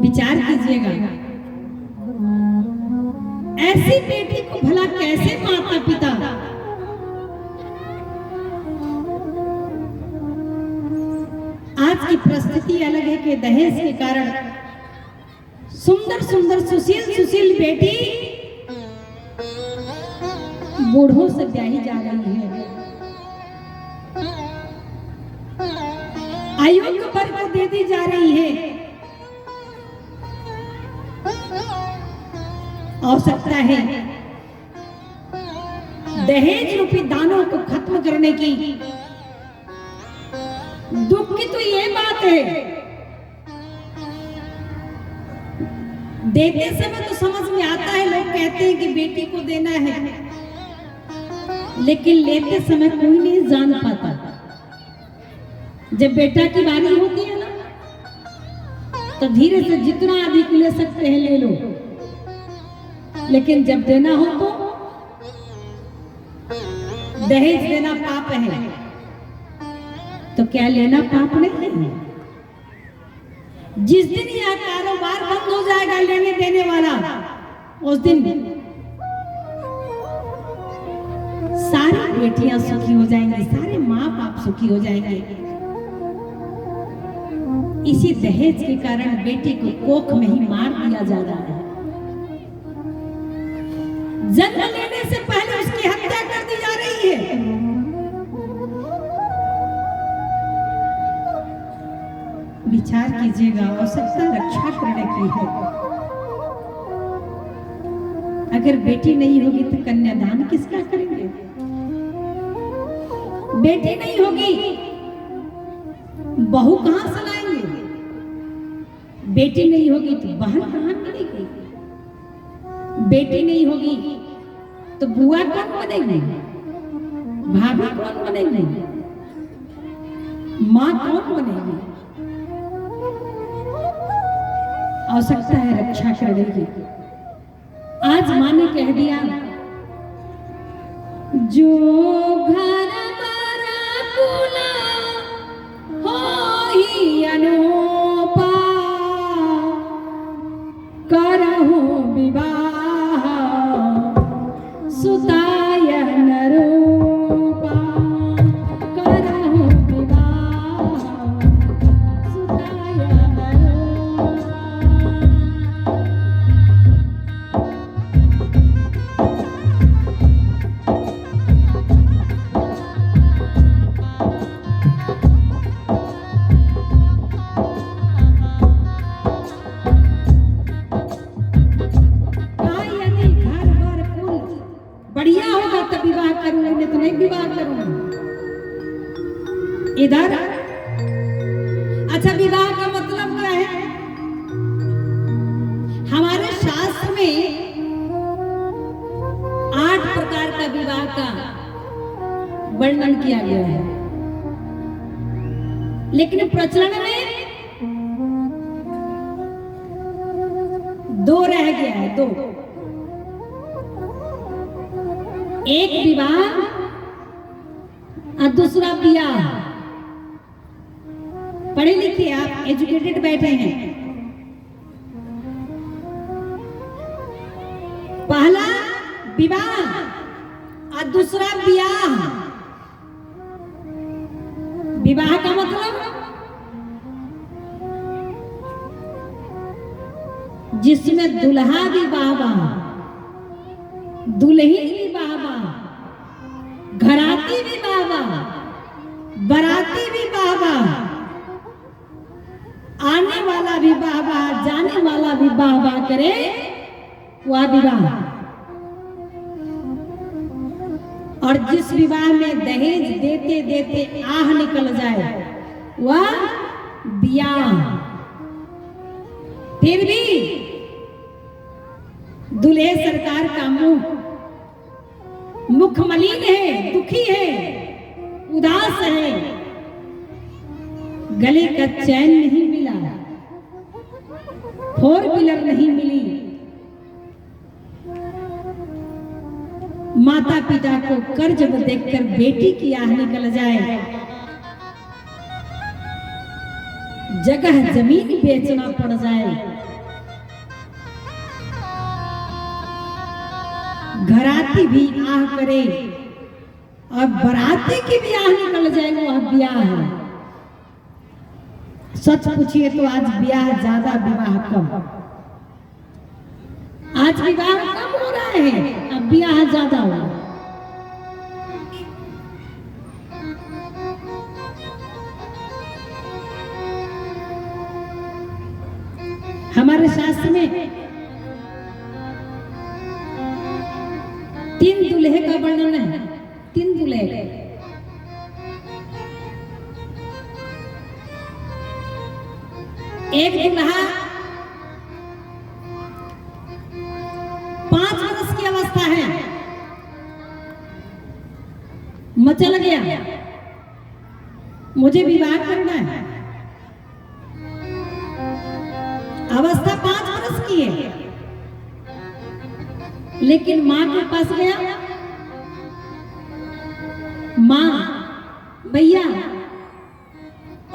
विचार कीजिएगा, ऐसी बेटी को भला कैसे माता पिता आज की परिस्थिति अलग है कि दहेज के कारण सुंदर सुंदर सुशील बेटी बूढ़ों से ब्याही जा रही है, अयोग्य वर को दे दी जा रही है। आवश्यकता है दहेज रूपी दानों को खत्म करने की। दुख की तो ये बात है, देते समय तो समझ में आता है, लोग कहते हैं कि बेटी को देना है, लेकिन लेते समय कोई नहीं जान पाता। जब बेटा की बारी होती है ना, तो धीरे से जितना अधिक ले सकते हैं ले लो, लेकिन जब देना हो तो दहेज देना पाप है, तो क्या लेना पाप नहीं है? जिस दिन यह कारोबार बंद हो जाएगा लेने देने वाला, उस दिन सारी बेटियां सुखी हो जाएंगी, सारे माँ बाप सुखी हो जाएंगे। इसी दहेज के कारण बेटी को कोख में ही मार दिया जा रहा है। जन्म लेने से पहले उसकी हत्या कर दी जा रही है। विचार कीजिएगा, आवश्यकता रक्षा करने की है। अगर बेटी नहीं होगी तो कन्यादान किसका करेंगे? बेटी नहीं होगी बहू कहां से लाएंगे? बेटी नहीं होगी तो बहन कहां मिलेगी? बेटी नहीं होगी तो बुआ कौन बनेगी? भाभी कौन बनेगी? माँ कौन बनेगी? आवश्यकता है रक्षा करने की। आज माँ ने कह दिया, जो घर बारा कुला हो ही अनोपा, करहु विवाह सुताय नरूपा, करहु विवाह सुताय नरूपा। बढ़िया होगा तब विवाह करूंगा, नहीं तो नहीं विवाह करूंगा। इधर अच्छा, विवाह का मतलब क्या है? हमारे शास्त्र में 8 प्रकार का विवाह का वर्णन किया गया है, लेकिन प्रचलन में 2 रह गया है। 2, एक विवाह और दूसरा ब्याह। पढ़े लिखे आप एजुकेटेड बैठे हैं। पहला विवाह और दूसरा ब्याह। विवाह का मतलब जिसमें दुल्हा भी बाबा, दुल्हन भी बाबा, घराती भी बाबा, बराती भी बाबा, आने वाला भी बाबा, जाने वाला भी बाबा करे, वह विवाह। और जिस विवाह में दहेज देते देते आह निकल जाए, वह ब्याह। फिर भी दूल्हे सरकार का मुख मलिन है, दुखी है, उदास है, गले का चैन नहीं मिला, 4 व्हीलर नहीं मिली, माता पिता को कर्ज में देखकर बेटी की आह निकल जाए, जगह जमीन बेचना पड़ जाए, घराती भी आह करे और बराती की भी आह निकल जाए, वह ब्याह है। सच पूछिए तो आज ब्याह ज्यादा, विवाह कम। आज विवाह कम हो रहा है, अब ब्याह ज्यादा हो रहा है। हमारे शास्त्र में 3 दूल्हे का वर्णन है। 3 दूल्हे, एक दूल्हा 5 वर्ष की अवस्था है, मचल गया, मुझे विवाह करना है। अवस्था 5 वर्ष की है, लेकिन मां के पास गया। मां, भैया,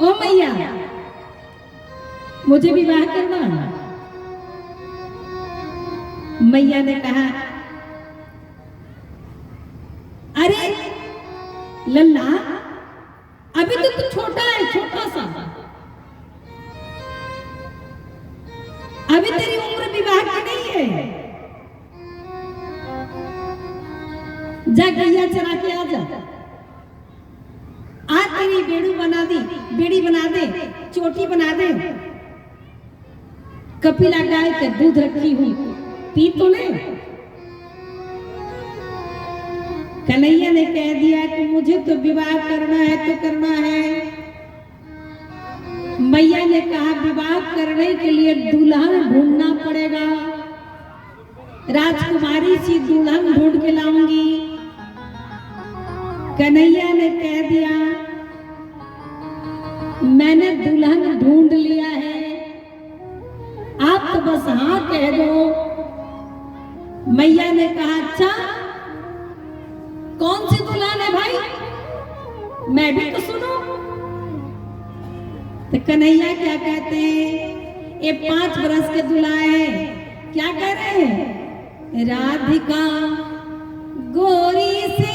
ओ मैया, मुझे विवाह करना है। मैया ने कहा, अरे लल्ला, अभी तो तू छोटा है, छोटा सा, अभी तेरी उम्र विवाह की नहीं है। जा गैया चरा के आ जा, आज तेरी बेड़ू बना दी, बेड़ी बना दे, चोटी बना दे, कपिला गाय के दूध रखी हुई, पी तो ले। कन्हैया ने कह दिया कि मुझे तो विवाह करना है तो करना है। मैया ने कहा, विवाह करने के लिए दुल्हन ढूंढना पड़ेगा, राजकुमारी सी दुल्हन ढूंढ के लाऊंगी। कन्हैया ने कह दिया, मैंने दुल्हन ढूंढ लिया है, आप तो बस हाँ कह दो। मैया ने कहा, अच्छा कौन सी दुल्हन है भाई, मैं भी तो सुनो। तो कन्हैया क्या कहते हैं, ये 5 वर्ष के दूल्हा है, क्या कह रहे हैं, राधिका गोरी से,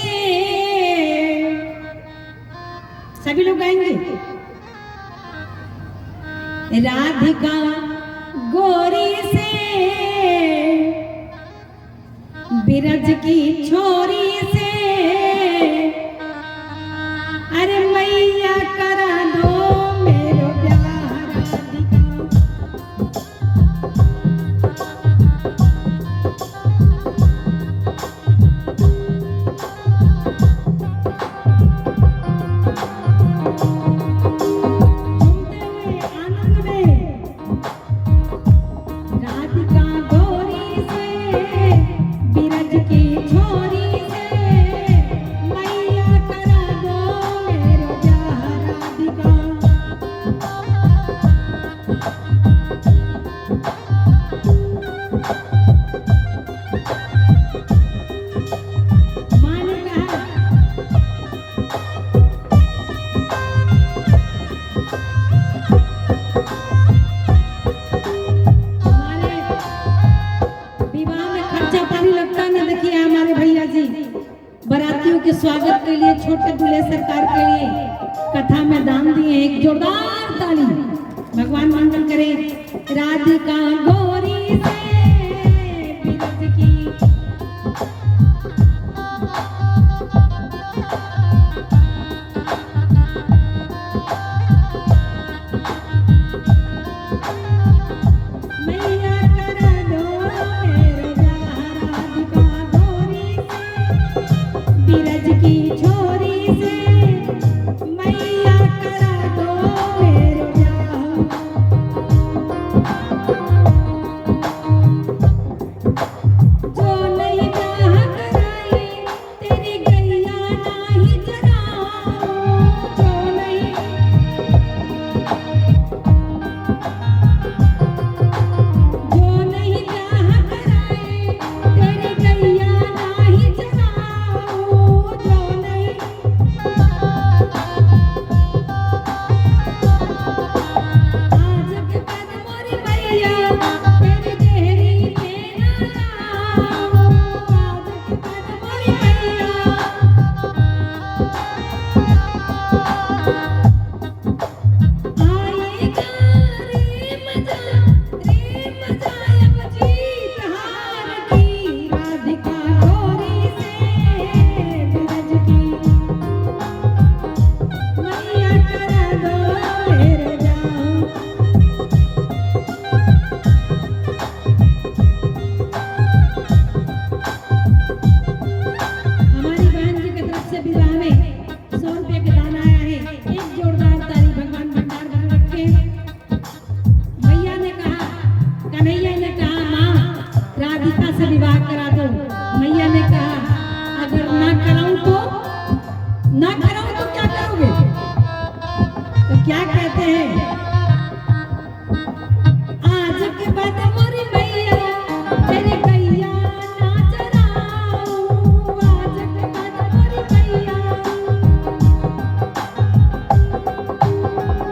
सभी लोग गाएंगे, राधिका गोरी से बिरज की छोरी से, अरे मैया करा दो मेरो प्यार राधिका। बरातियों के स्वागत के लिए, छोटे दूल्हे सरकार के लिए कथा में दान दिए। एक जोरदार ताली, भगवान मंगल करे। राधिका गोरी से बिरज की, रहे हैं, आज के बाद मोरी मैया तेरी गैया ना चराऊं, आज के बाद मोरी मैया,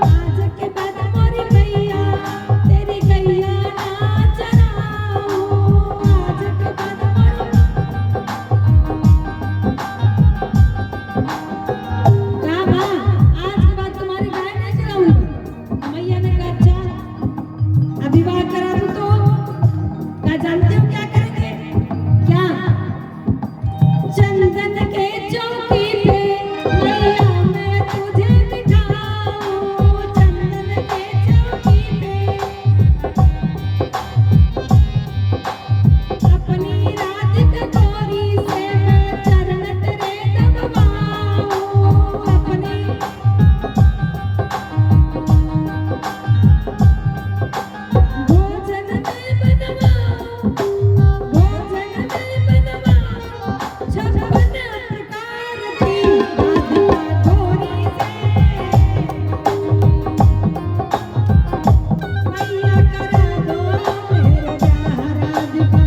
आज के बाद मोरी मैया तेरी गैया ना चराऊं, आज के बाद मोरी, कहा माँ आज के बाद तुम्हारी गाय नहीं चराऊंगा। मैया ने कहा अच्छा अब विवाह करा दूं तो क्या जानते हो क्या करेंगे? क्या? चंदन के चौकी पे मैया मैं तुझे बिठाऊं, चंदन के चौकी पे अपनी राजकटोरी से मैं चरण तेरे दबवाऊं, अपनी भोजन में बनवाऊं, भोजन में बनवाऊं, 56 प्रकार की राधिका गोरी से, मैया करा दो मेरे ब्याह राधिका।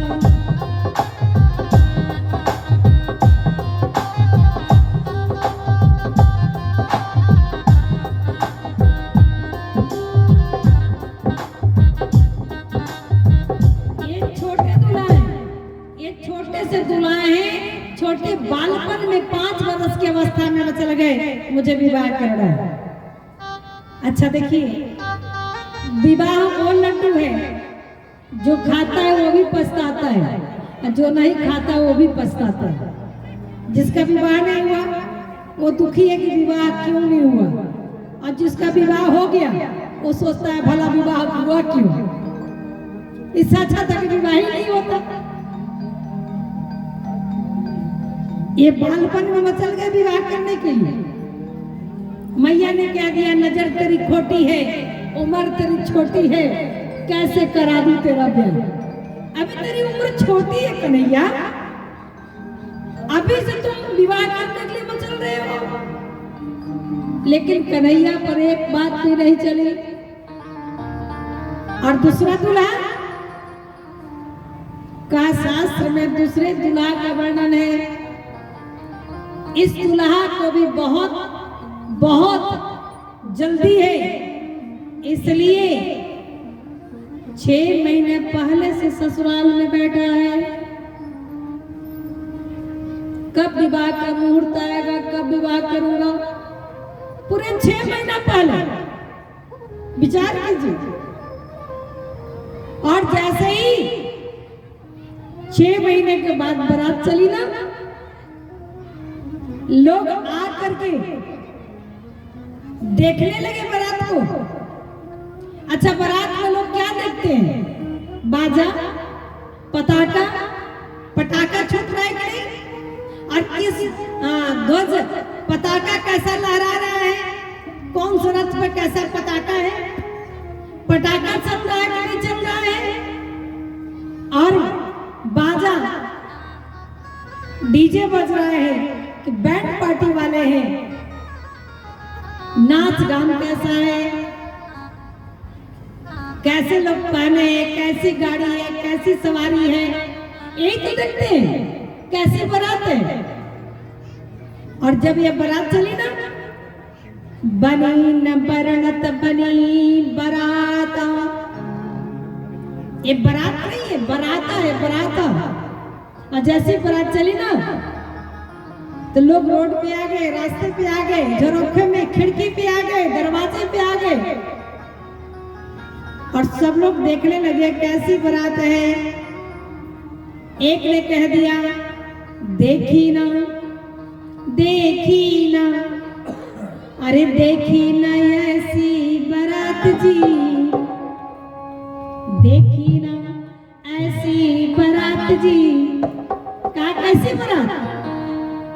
ये छोटे दुल्हा हैं, ये छोटे से दुल्हा हैं, छोटे बालपन में 5 वर्ष की अवस्था में वो चले गए मुझे विवाह करना है। अच्छा देखिए, विवाह वो लड्डू है जो खाता है वो भी पछताता है, और जो नहीं खाता वो भी पछताता है। जिसका विवाह नहीं हुआ वो दुखी है कि विवाह क्यों नहीं हुआ, और जिसका विवाह हो गया वो सोचता है भला विवाह हुआ क्यों, इससे अच्छा था कि विवाह ही नहीं होता। ये बालपन में मचल गए विवाह करने के लिए। मैया ने क्या दिया, नजर तेरी खोटी है, उम्र तेरी छोटी है, कैसे करा दूं तेरा ब्याह। अभी तेरी उम्र छोटी है कन्हैया, अभी से तुम विवाह करने के लिए मचल रहे हो। लेकिन कन्हैया पर एक बात भी नहीं चली। और दूसरा दूल्हा का शास्त्र में दूसरे दूल्हा का वर्णन है। इस दूल्हा को भी बहुत बहुत जल्दी है, इसलिए 6 महीने पहले से ससुराल में बैठा है। कब विवाह का मुहूर्त आएगा, कब विवाह करूंगा, पूरे 6 महीना पहले विचार कीजिए। और जैसे ही 6 महीने के बाद बारात चली ना, लोग आ करके देखने लगे बारात को। अच्छा, बारात में लोग क्या देखते हैं? बाजा, पताका, पटाखा छूट रहा है कि नहीं, और किस ध्वज पताका कैसा लहरा रहा है, कौन सा रथ पे कैसा पताका है, पटाखा चल रहा है कि नहीं चल रहा है, और बाजा डीजे बज रहा है कि बैंड पार्टी वाले हैं, नाच गान कैसा है, कैसे लोग पहने हैं, कैसी गाड़ी है, कैसी सवारी है, यही तो देखते हैं, कैसी बारात है। और जब ये बारात चली ना, बनी न बरनत बनी बराता, ये बारात नहीं है, बराता है, बराता। और जैसे बारात चली ना, तो लोग रोड पे आ गए, रास्ते पे आ गए, झरोखे में, खिड़की पे आ गए, दरवाजे पे आ गए, और सब लोग देखने लगे कैसी बारात है। एक ने कह दिया, देखी ना, देखी ना, अरे देखी ना ऐसी बारात जी, देखी ना ऐसी बारात जी। कहा कैसी बारात?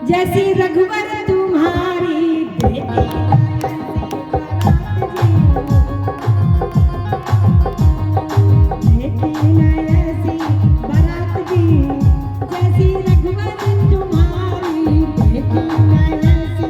जैसी रघुवर तुम्हारी, देखी ना ऐसी बारात जी, जैसी रघुवर तुम्हारी, देखी ना ऐसी।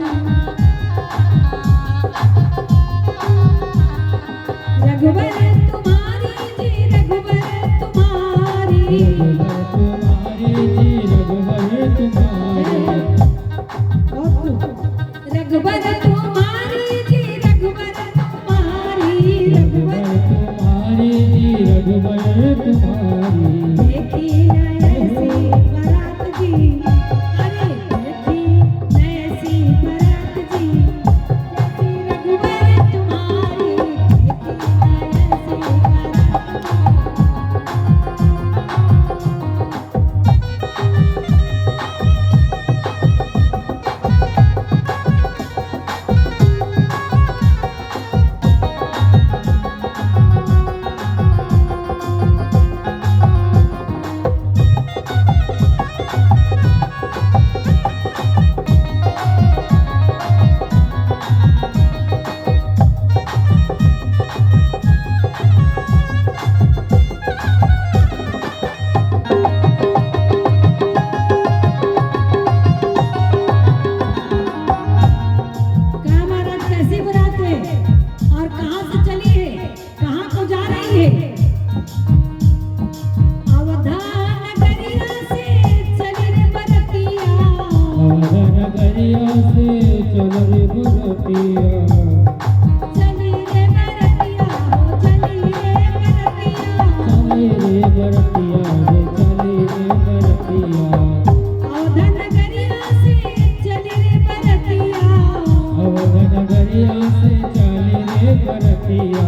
किया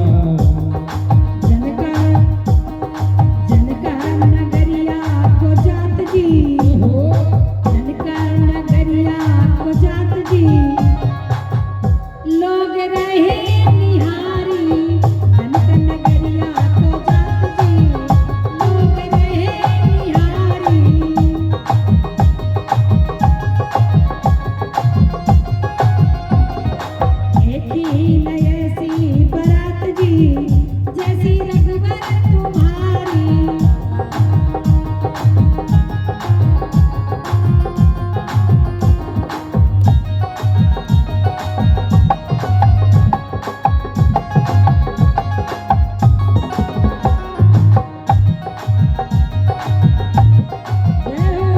जनकर जनकर नगरिया को जात जी, जनकर नगरिया को जात जी, लोग रहे निहारी। जनकर नगरिया को जात जी, लोग रहे निहारी। एक ही नयसी बरात जी, जैसी रघुवर तुम्हारी। जय हो।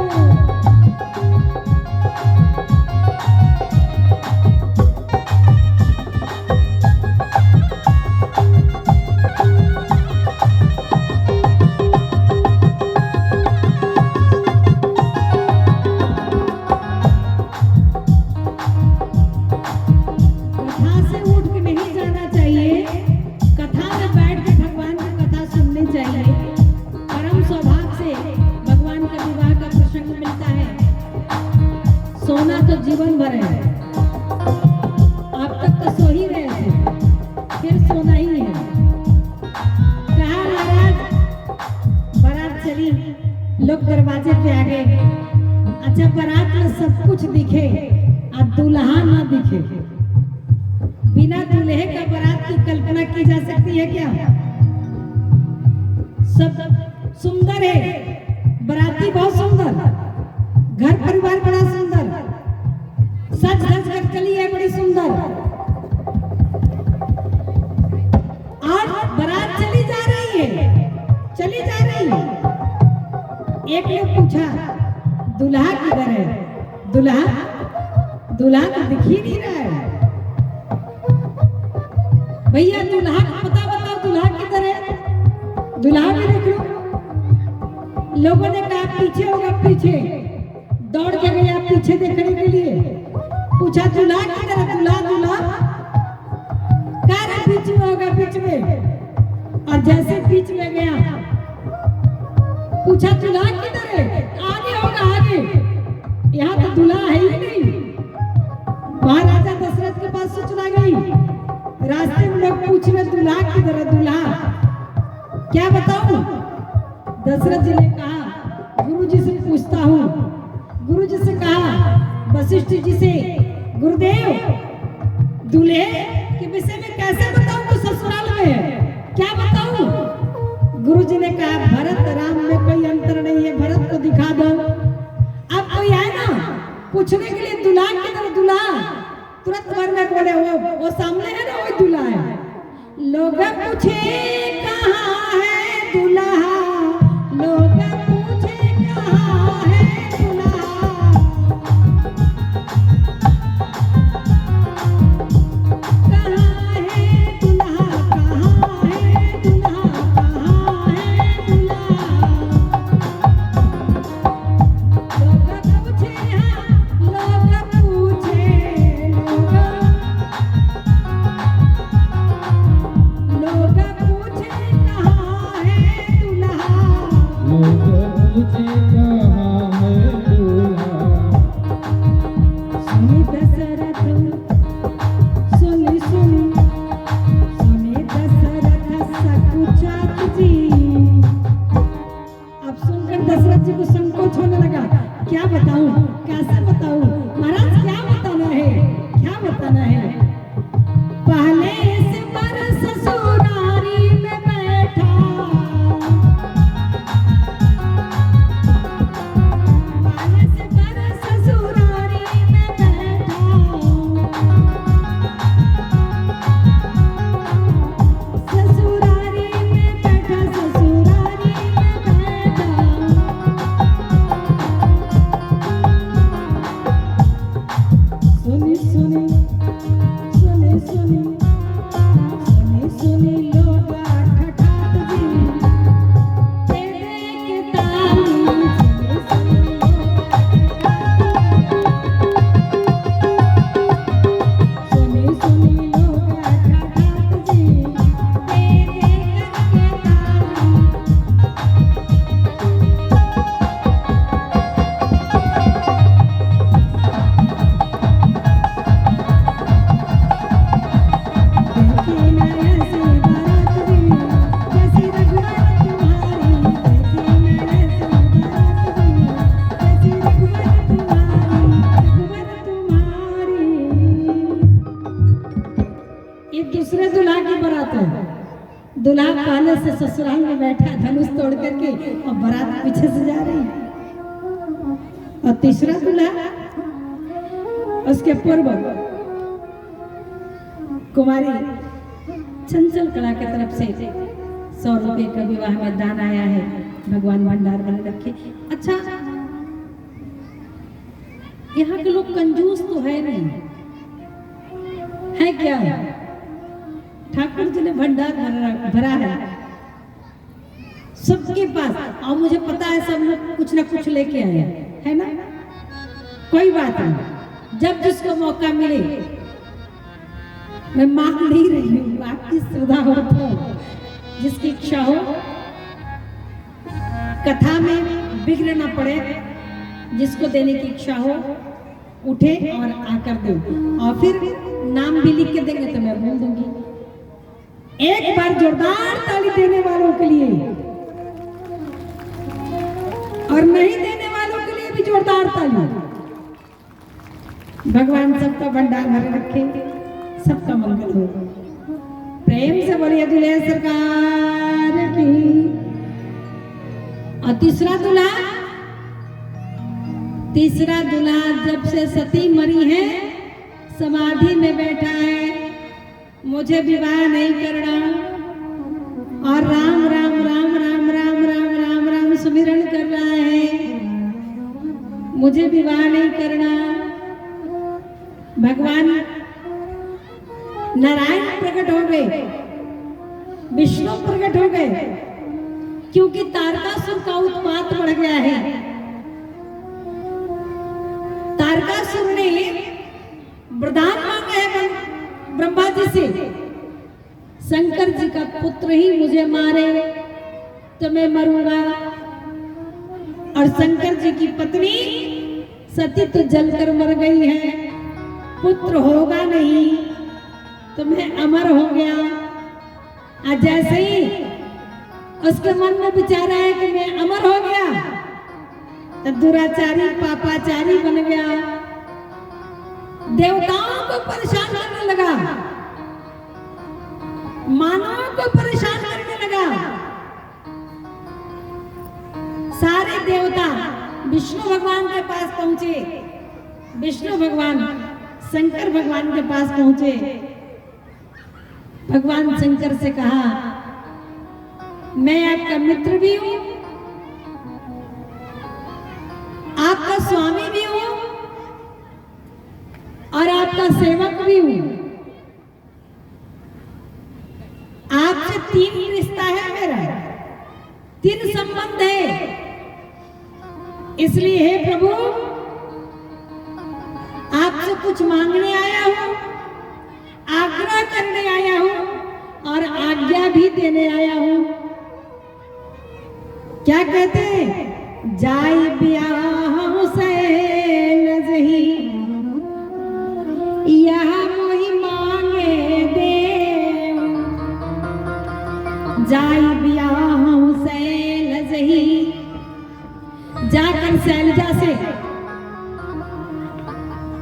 कथा से उठ के नहीं जाना चाहिए, कथा में बैठ के भगवान की कथा सुननी चाहिए। परम सौभाग्य से भगवान का विवाह का प्रसंग मिलता है। सोना तो जीवन भर है, अब तक तो सो ही रहे थे, फिर सोना ही है। कहा महाराज बारात चली, लोग दरवाजे पे आ गए। अच्छा बारात में सब कुछ दिखे और दूल्हा ना दिखे। बिना दूल्हे का बारात की कल्पना की जा सकती है क्या? सब सुंदर है, बाराती बहुत सुंदर, घर परिवार बड़ा सुंदर, सज धज कर चली है बड़ी सुंदर। आज बारात चली जा रही है, चली जा रही है। एक ने पूछा दूल्हा किधर है? दूल्हा दूल्हा तो दिख ही नहीं रहा है। भैया दूल्हा का पता बताओ, दूल्हा किधर है? दूल्हा भी देख लो। लोगों ने कहा पीछे होगा, पीछे दौड़ के गया पीछे देखने के लिए। पूछा दूल्हा किधर है? दूल्हा दूल्हा कह रहे बीच में होगा, बीच में। और जैसे बीच में गया पूछा दूल्हा किधर है? आगे होगा, आगे। यहाँ तो दूल्हा है ही नहीं। महाराजा दशरथ के पास सूचना गई, रास्ते में लोग पूछ रहे दूल्हा किधर है, दूल्हा क्या बताऊं? दशरथ जी ने कहा गुरु जी से पूछता हूँ। गुरु जी से कहा वशिष्ठ जी से, गुरुदेव दूल्हे के विषय में कैसे बताऊं? तो ससुराल में है, क्या बताऊं? गुरु जी ने कहा भरत राम में कोई अंतर नहीं है, भरत को दिखा दो। अब कोई आए ना पूछने के लिए दूल्हा किधर, दूल्हा तुरंत मन में बोले वो सामने है ना, वो दूल्हा है। लोग पूछे कहाँ है दूल्हा, लोग पूछे कहाँ है दूल्हा। कहाँ है दूल्हा, कहाँ है दूल्हा, कहाँ है दूल्हा। लोग पूछे, लोग पूछे, लोग पूछे कहाँ है दूल्हा। लोग पूछे कहाँ है दूल्हा। सुनी दशरथ, सुनी सुनी सुनी दशरथ सकुचात जी। अब सुनकर दशरथ जी को संकोच होने लगा, क्या बताऊं, कैसे बताऊं? महाराज क्या बताना है, क्या बताना है? पहले से बरस ससुरारी में बैठा, पहले से बरस ससुरारी में बैठा। ससुरारी में बैठा, ससुरारी में बैठा। सुनी सुनी सुनी सुनी सुनी सुनी लोग ठठात जी, तेरे के ताली। सुनी सुनी लोग ठठात जी, दुल्हा की बारात है। दुल्हा पहले से ससुराल में बैठा धनुष तोड़ करके और बारात पीछे से जा रही है। और तीसरा दूल्हा उसके पूर्व कुमारी चंचल कला की तरफ से 100 रुपए का विवाह में दान आया है। भगवान भंडार बन रखे। अच्छा, यहाँ के लोग कंजूस तो है नहीं, है क्या? ठाकुर जी ने भंडार भरा है सबके पास। और मुझे पता है सब लोग कुछ ना कुछ लेके आए, है ना? कोई बात नहीं, जब जिसको मौका मिले। मैं मांग नहीं रही हूँ, आपकी श्रद्धा हो तो जिसकी इच्छा हो, कथा में विघ्न न पड़े, जिसको देने की इच्छा हो उठे और आकर दे। और फिर नाम भी लिख के देंगे तो मैं बोल दूंगी। एक बार जोरदार ताली देने वालों के लिए और नहीं देने वालों के लिए भी जोरदार ताली। भगवान सबका भंडार भरे रखे, सबका मंगल हो। प्रेम से बोलिए दुल्हे सरकार की। और तीसरा दूल्हा जब से सती मरी है, समाधि में बैठा है, मुझे विवाह नहीं करना और राम राम राम राम राम राम राम राम सुमिरन कर रहा है, मुझे विवाह नहीं करना। भगवान नारायण प्रकट हो गए, विष्णु प्रकट हो गए, क्योंकि तारकासुर का उत्पात बढ़ गया है। तारकासुर ने वरदान मांगा है ब्रह्मा जी से, शंकर जी का पुत्र ही मुझे मारे तो मैं मरूंगा, और शंकर जी की पत्नी सती तो जलकर मर गई है, पुत्र होगा नहीं तो मैं अमर हो गया। आज जैसे ही उसके मन में विचार है कि मैं अमर हो गया, तो दुराचारी पापाचारी बन गया, देवताओं को परेशान करने लगा, मानवों को परेशान करने लगा। सारे देवता विष्णु भगवान के पास पहुंचे, विष्णु भगवान शंकर भगवान के पास पहुंचे। भगवान शंकर से कहा, मैं आपका मित्र भी हूं, आपका स्वामी भी हूं और आपका सेवक भी हूं। आपसे 3 रिश्ता है मेरा, 3 संबंध है। इसलिए हे प्रभु, आपसे कुछ मांगने आया हूं, आग्रह करने आया हूं और आज्ञा भी देने आया हूं। क्या कहते हैं? जाई ब्याह से नजही यह मोहि मांगे दे, जाई ब्याह से नजही। जाकर शैलजा से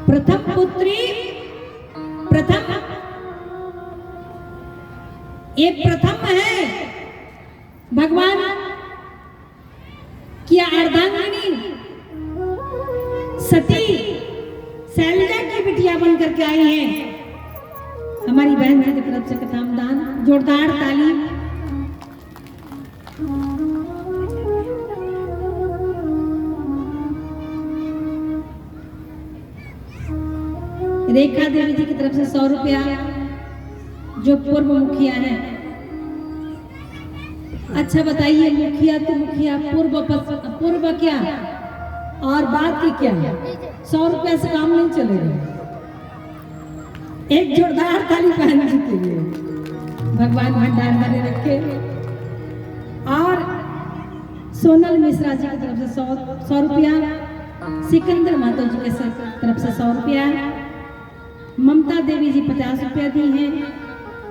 प्रथम पुत्री, प्रथम ये प्रथम है भगवान की अर्धांगिनी सती शैलजा की बिटिया बन करके आई है। हमारी बहन जी की तरफ से कथामदान, जोरदार ताली। रेखा देवी जी की तरफ से 100 रुपया, जो पूर्व मुखिया है। अच्छा बताइए, मुखिया तो मुखिया, पूर्व क्या और बात की क्या? 100 रुपया से काम नहीं चलेगा। एक जोरदार ताली बहन जी के लिए। भगवान भंडार बने रखे। और सोनल मिश्रा जी की तरफ से 100 रुपया, सिकंदर माता जी की तरफ से 100 रुपया, ममता देवी जी 50 रुपया दी हैं,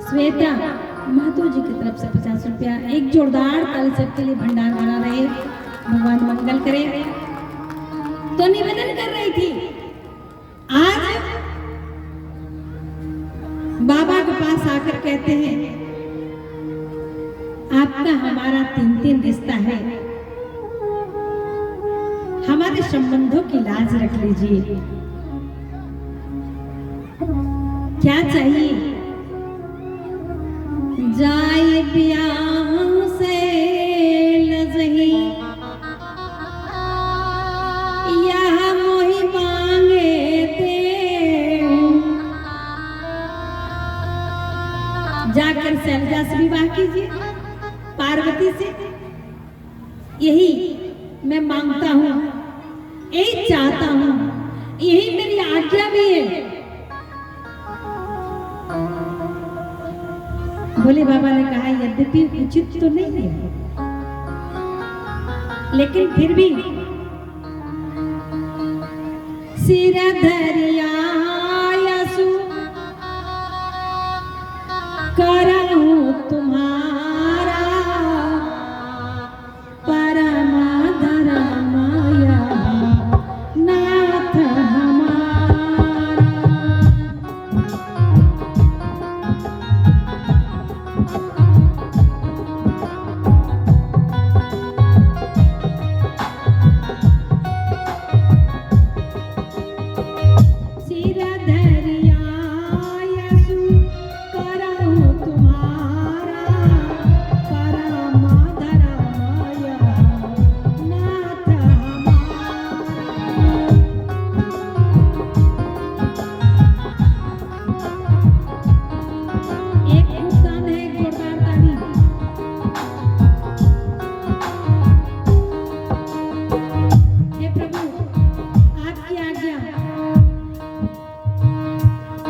श्वेता महतो जी की तरफ से 50 रुपया। एक जोरदार ताली सबके लिए भंडार बना रहे, भगवान मंगल करे। तो निवेदन कर रही थी, आज बाबा के पास आकर कहते हैं आपका हमारा 3 रिश्ता है, हमारे संबंधों की लाज रख लीजिए। क्या चाहिए? जाए ब्याह से लजही यह मोहि मांगे थे। जाकर शैलजा से विवाह कीजिए, पार्वती से। यही मैं मांगता हूँ, यही चाहता हूँ, यही मेरी आज्ञा भी है। भोले बाबा ने कहा यद्यपि उचित तो नहीं है, लेकिन फिर भी सिर धरिया यसु करहूं तुम्हारा परम धर्मया नाथ हमारा।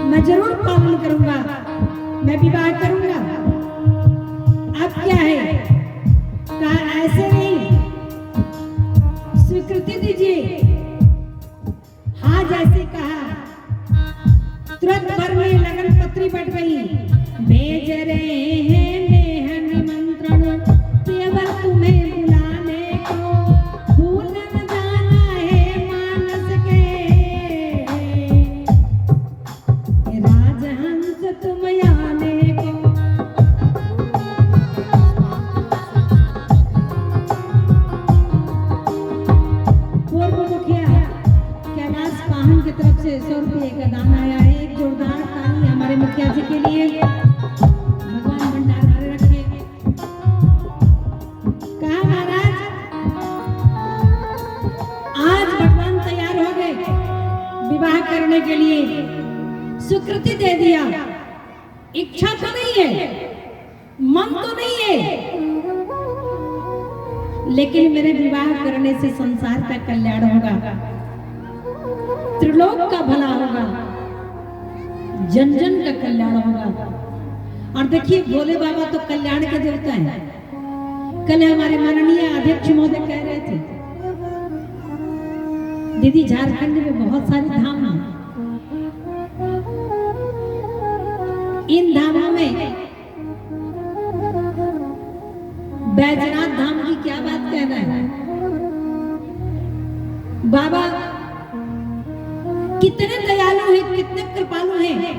मैं जरूर पालन करूंगा, मैं विवाह करूंगा। अब क्या है? कहा ऐसे नहीं, स्वीकृति दीजिए। हाँ जैसे कहा, तुरंत भर में लगन पत्री बढ़ गई। भेज रहे हैं नेह निमंत्रण, केवल तुम्हें बुलाने को, भूल न जाना है मानस के। राजहंस तुम आने को, पूर्व मुखिया कैलाश पाहन की तरफ से 100 रुपये का दान आया है। एक जोरदार ताली हमारे मुखिया जी के लिए। भगवान भंडार रखे। कहा महाराज आज भगवान तैयार हो गए विवाह करने के लिए, स्वीकृति दे दिया। इच्छा तो नहीं है, मन तो नहीं है, लेकिन मेरे विवाह करने से संसार का कल्याण होगा, त्रिलोक का भला होगा, जन जन का कल्याण होगा। और देखिए भोले बाबा तो कल्याण के देवता हैं। कल हमारे माननीय अध्यक्ष महोदय कह रहे थे, दीदी झारखंड में बहुत सारे धाम हैं, इन धामों में बैजनाथ धाम की क्या बात कहना है। बाबा कितने दयालु हैं, कितने कृपालु हैं।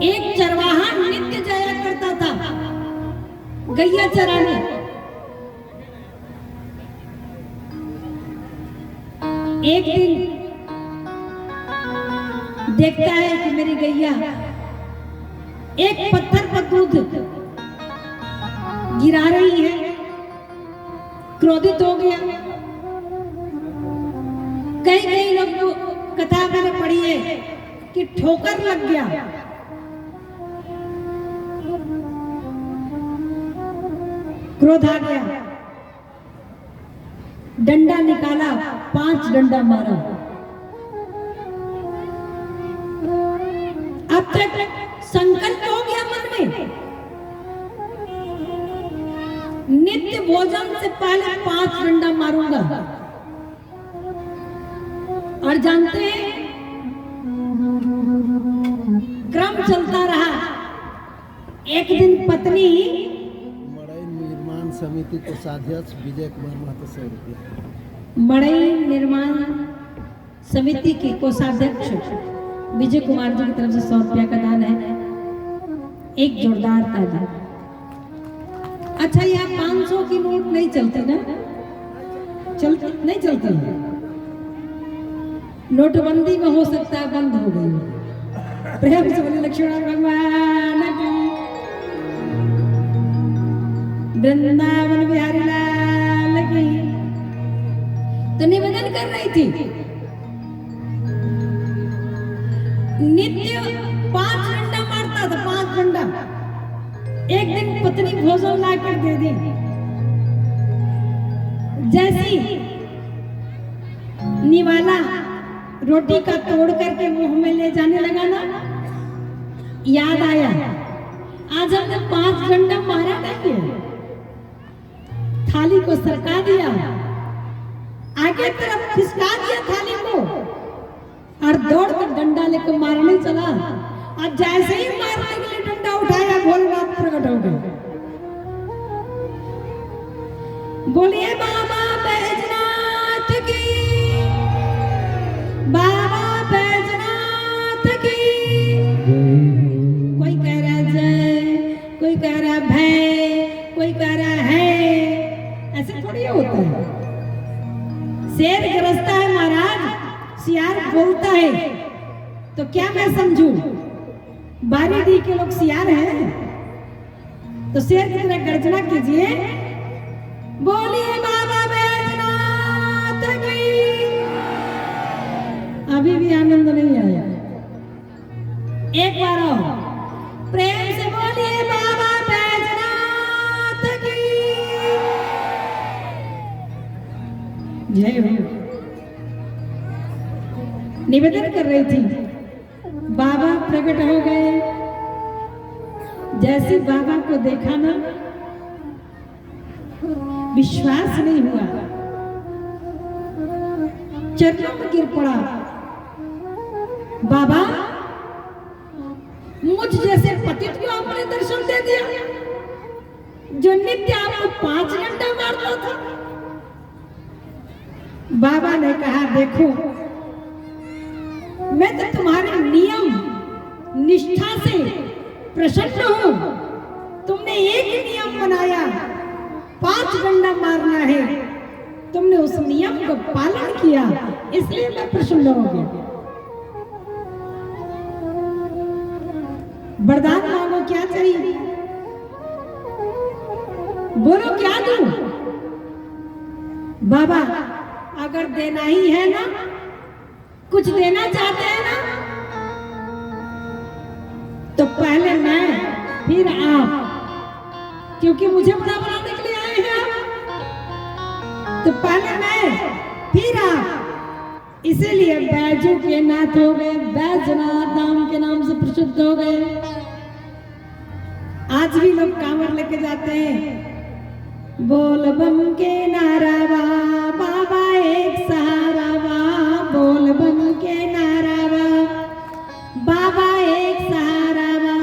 एक चरवाहा नित्य जाया करता था गैया चराने। एक दिन देखता है कि मेरी गैया एक पत्थर पर दूध गिरा रही है, क्रोधित हो गया। कई कई लोग कथा मैंने पढ़ी है कि ठोकर लग गया। क्रोध आ गया, डंडा निकाला, 5 डंडा मारा। अब तक संकल्प हो गया मन में, नित्य भोजन से पहले 5 डंडा मारूंगा। और जानते हैं क्रम चलता रहा। एक दिन पत्नी मड़ई निर्माण समिति के अध्यक्ष विजय कुमार महतो 100 रुपया। मड़ई निर्माण समिति के कोषाध्यक्ष विजय कुमार जी की तरफ से 100 रुपया का दान है। एक जोरदार ताली। अच्छा, यहाँ 500 की नोट नहीं चलती ना? चलती नहीं चलती है। नोटबंदी में हो सकता है बंद हो गई। प्रेम से बोले लक्ष्मण भगवान की, वृंदावन बिहारी लाल की। तो निवेदन कर रही थी, नित्य 5 डंडा मारता था, 5 डंडा। एक दिन पत्नी भोजन ला कर दे दी। जैसी निवाला रोटी का तोड़ करके मुंह में ले जाने लगा ना, याद आया आज हमने 5 डंडा मारा नहीं है। थाली को सरका दिया, आगे तरफ खिसका दिया थाली को, और दौड़ कर डंडा लेकर मारने चला। और जैसे ही मारने के लिए डंडा उठाया, भोलेनाथ प्रकट हो गए। बोलिए बाबा बैजनाथ की, बाबा बैजनाथ की। कोई कह रहा जय, कोई कह रहा भय, कोई कह रहा है। ऐसे थोड़ी होता है। शेर गरजता है महाराज, सियार बोलता है, तो क्या मैं समझू बारीडी के लोग सियार हैं? तो शेर की तरह गर्जना कीजिए, बोलिए बाबा बैजनाथ की। अभी भी आनंद नहीं आया। एक बार और प्रेम से बोलिए बाबा बैजनाथ की जय हो। निवेदन कर रही थी, बाबा प्रकट हो गए। जैसे बाबा को देखा ना, विश्वास नहीं हुआ, चरणों में गिर पड़ा। बाबा, मुझ जैसे पतित को आपने दर्शन दे दिया, जो नित्य आपको 5 घंटा मारता था। बाबा ने कहा, देखो मैं तो तुम्हारे नियम निष्ठा से प्रसन्न हूं। तुमने एक नियम बनाया, 5 डंडा मारना है। तुमने उस नियम को पालन किया, इसलिए मैं प्रसन्न हो गया। वरदान मांगो, क्या चाहिए? बोलो क्या दूं? बाबा, अगर देना ही है ना, कुछ देना चाहते हैं ना, तो पहले मैं फिर आप, क्योंकि मुझे बड़ा बनाने के लिए आए हैं आप। तो पहले मैं फिर आप, इसीलिए बैजू के नाथ हो गए, बैजनाथ नाम के नाम से प्रसिद्ध हो गए। आज भी लोग कांवर लेके जाते हैं, बोल बम के नारा वा, बाबा एक सहारा वा। बोल बम के नारा वा, बाबा एक सहारा वा।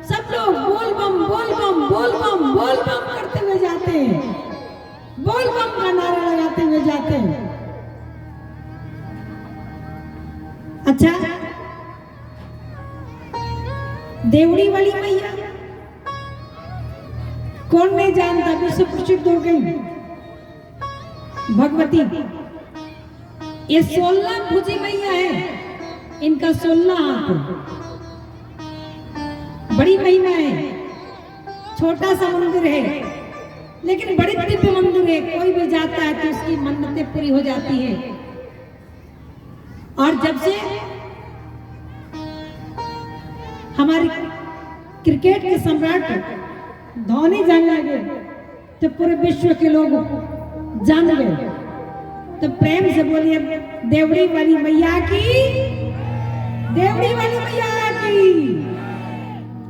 सब लोग बोल बम बोल बम बोल बम बोल बम करते हुए जाते हैं, बोल बम का नारा लगाते हुए जाते हैं। अच्छा, देवड़ी वाली मैया कौन नहीं जानता, विश्व प्रसिद्ध हो गई भगवती। ये 16 भुजी मैया है, इनका 16 हाथ है। बड़ी महिमा है। छोटा सा मंदिर है, लेकिन बड़ी दिव्य मंदिर है। कोई भी जाता है तो उसकी मन्नतें पूरी हो जाती है। और जब से हमारे क्रिकेट के सम्राट धोनी जाने लगे, तो पूरे विश्व के लोग जान गए। तो प्रेम से बोलिए, देवड़ी वाली मैया की, देवड़ी वाली मैया की,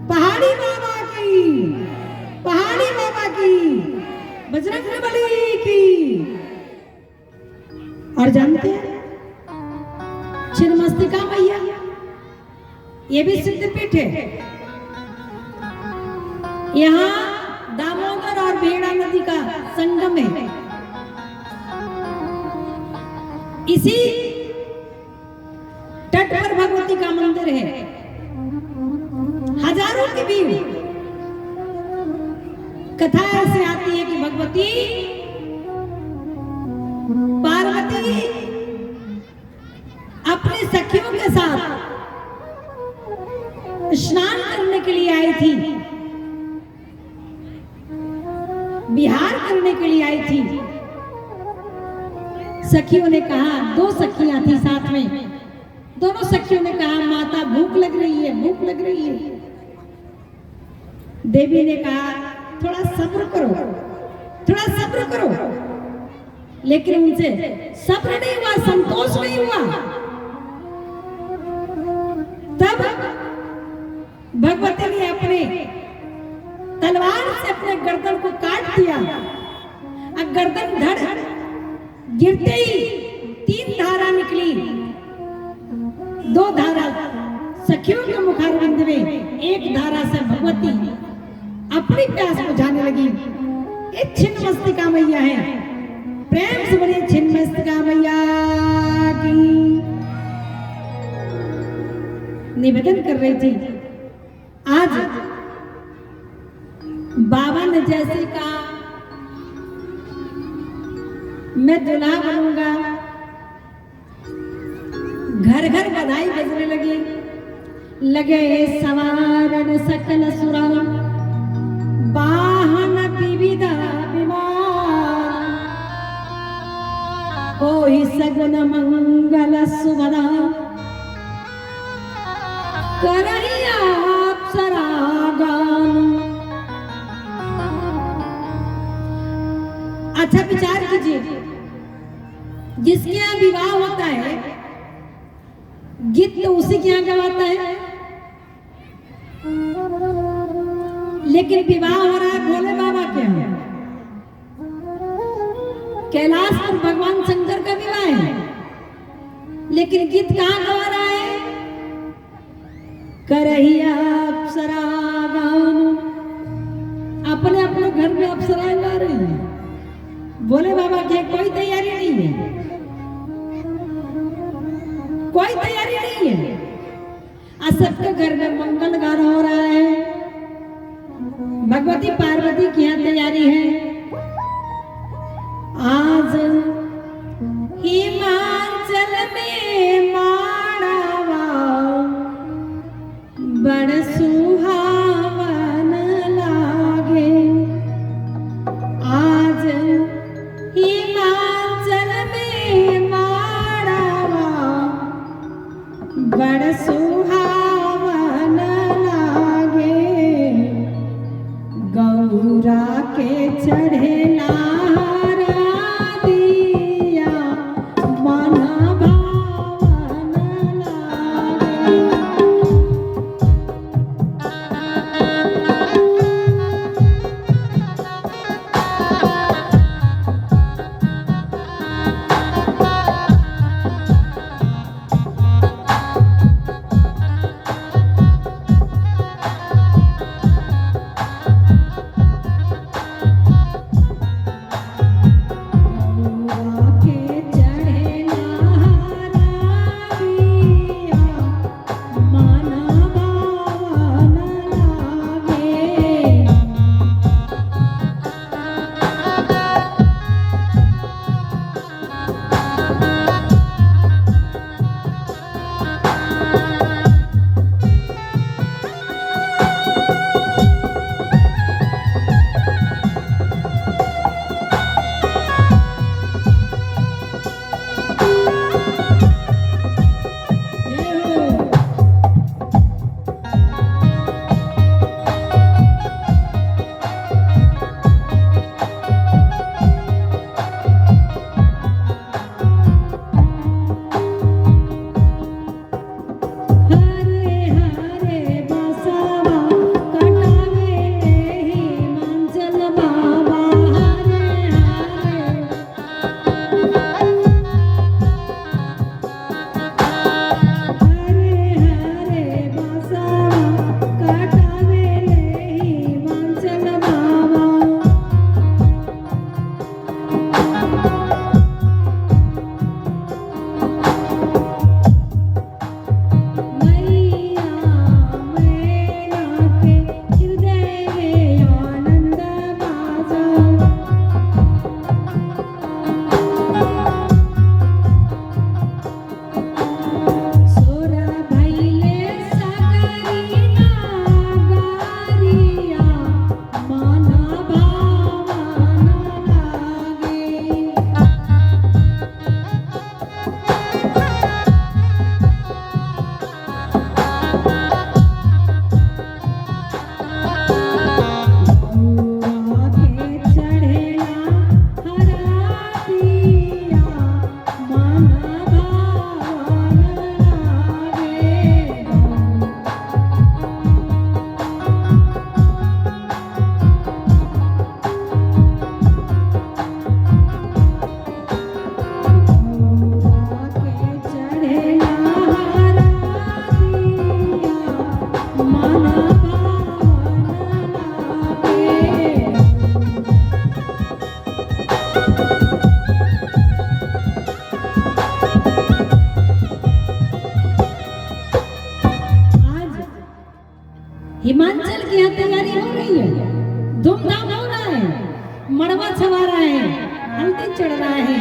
पहाड़ी बाबा की, पहाड़ी बाबा की, बजरंगबली की। और जानते हैं छिन्नमस्तिका मैया, ये भी सिद्धपीठ है। यहाँ दामोदर और भेड़ा नदी का संगम है। इसी भगवती का मंदिर है, हजारों की भीड़। कथा ऐसे आती है कि भगवती पार्वती अपनी सखियों के साथ स्नान करने के लिए आई थी, विहार करने के लिए आई थी। सखियों ने कहा, दो सखियां थी साथ में, दोनों सखियों ने कहा माता भूख लग रही है, भूख लग रही है। देवी ने कहा थोड़ा सब्र करो, थोड़ा सब्र करो, लेकिन उनसे सब्र नहीं हुआ, संतोष नहीं हुआ। तब भगवती ने अपने तलवार से अपने गर्दन को काट दिया। गर्दन धड़ गिरते ही 3 धारा निकली, 2 धारा सखियों के मुखारविंद में, 1 धारा से भगवती अपनी प्यास बुझाने लगी। ये छिन्नमस्तिका मैया है, प्रेम से बोलिए छिन्नमस्तिका मैया की। निवेदन कर रही थी, आज बाबा ने जैसे कहा मैं दूल्हा बनूंगा, घर घर बधाई बजने लगी। लगे सवारण सकल सुरा, वाहन विविध विमान, होई सगुन मंगल सुभदा, करही अप्सरा गान। अच्छा विचार कीजिए, जिसके यहाँ विवाह होता है गीत तो उसी के यहाँ गवाता है, लेकिन विवाह हो रहा है भोले बाबा के यहाँ, कैलाश पर भगवान शंकर का विवाह है, लेकिन गीत कहाँ गवा रहा है? करही अप्सरा गान। अपने अपने घर में अप्सराएं गा रही है, भोले बाबा की कोई तैयारी नहीं है, कोई तैयारी नहीं है। आज सबके घर में मंगल गान हो रहा है, भगवती पार्वती की यहाँ तैयारी है। आज हिमाचल में माड़ावा बड़ सुहावन लागे, आज हिमाचल में माड़ावा बड़ सुहावन लागे, गौरा मन भावन लागे। आज हिमाचल की यहाँ तैयारी हो रही है, धूमधाम हो रहा है, मड़वा छवा रहा है, हल्दी चढ़ रहा है,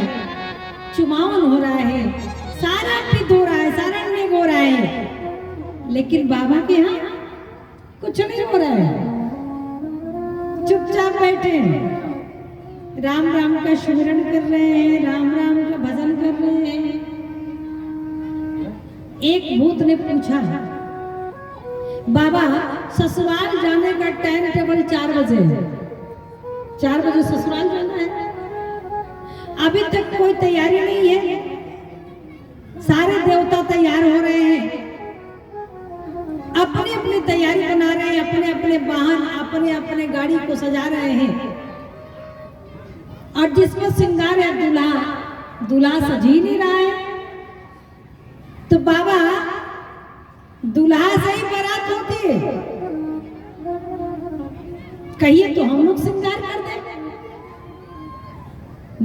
चुमावन हो रहा है, सारा पित हो रहा है, सारा निग हो रहा है, लेकिन बाबा के यहाँ कुछ नहीं हो रहा है। चुपचाप बैठे हैं, राम राम का सुमिरन कर रहे हैं, राम राम का भजन कर रहे हैं। एक भूत ने पूछा, बाबा ससुराल जाने का टाइम टेबल 4 बजे है, 4 बजे ससुराल जाना है, अभी तक कोई तैयारी नहीं है, सारे देवता तैयार हो रहे हैं, अपनी अपनी तैयारी बना रहे हैं, अपने अपने वाहन, अपने अपने गाड़ी को सजा रहे हैं, और जिसमें श्रृंगार है दूल्हा, दूल्हा सज ही नहीं रहा है। तो बाबा दूल्हा से ही बारात होती है, कहिए तो हम लोग श्रृंगार कर दें।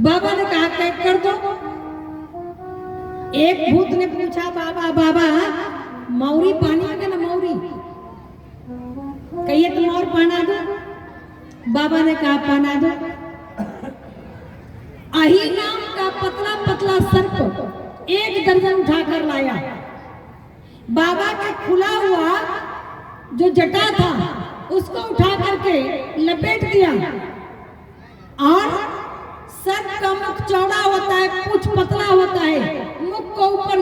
बाबा ने कहा कैद कर दो। एक भूत ने पूछा, बाबा बाबा मौरी पहनिएगा ना, मौरी कहिए तुम और पहना दो। बाबा ने कहा पहना दो। अही नाम का पतला पतला सर्प 1 दर्जन उठाकर लाया। बाबा का खुला हुआ जो जटा था उसको उठा करके लपेट दिया, और सर्प का मुख चौड़ा होता है, पूंछ पतला होता है, मुख को ऊपर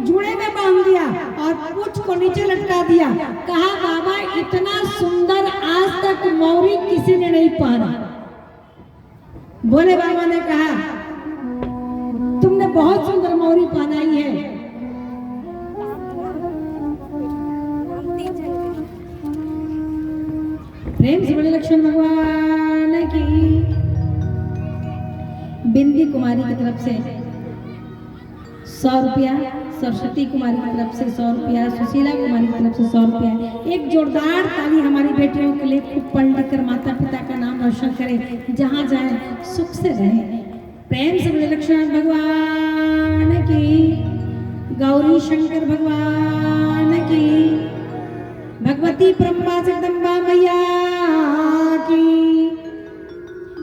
जुड़े में बांध दिया और पूंछ को नीचे लटका दिया। कहा बाबा इतना सुंदर आज तक मौरी किसी ने नहीं पहना। भोले बाबा ने कहा तुमने बहुत सुंदर मौरी पहनाई है। प्रेम से बड़े लक्ष्मण भगवान की। बिंदी कुमारी की तरफ से 100 रुपया, सरस्वती कुमारी की तरफ से 100 रुपया, सुशीला कुमारी की तरफ से 100 रुपया। एक जोरदार ताली हमारी बेटियों के लिए, खूब पढ़ लिख कर माता पिता का नाम रोशन करें, जहाँ जाए सुख से रहें। प्रेम से बड़े लक्ष्मण भगवान की, गौरी शंकर भगवान की, भगवती ब्रह्मा जगदम्बा मैया की,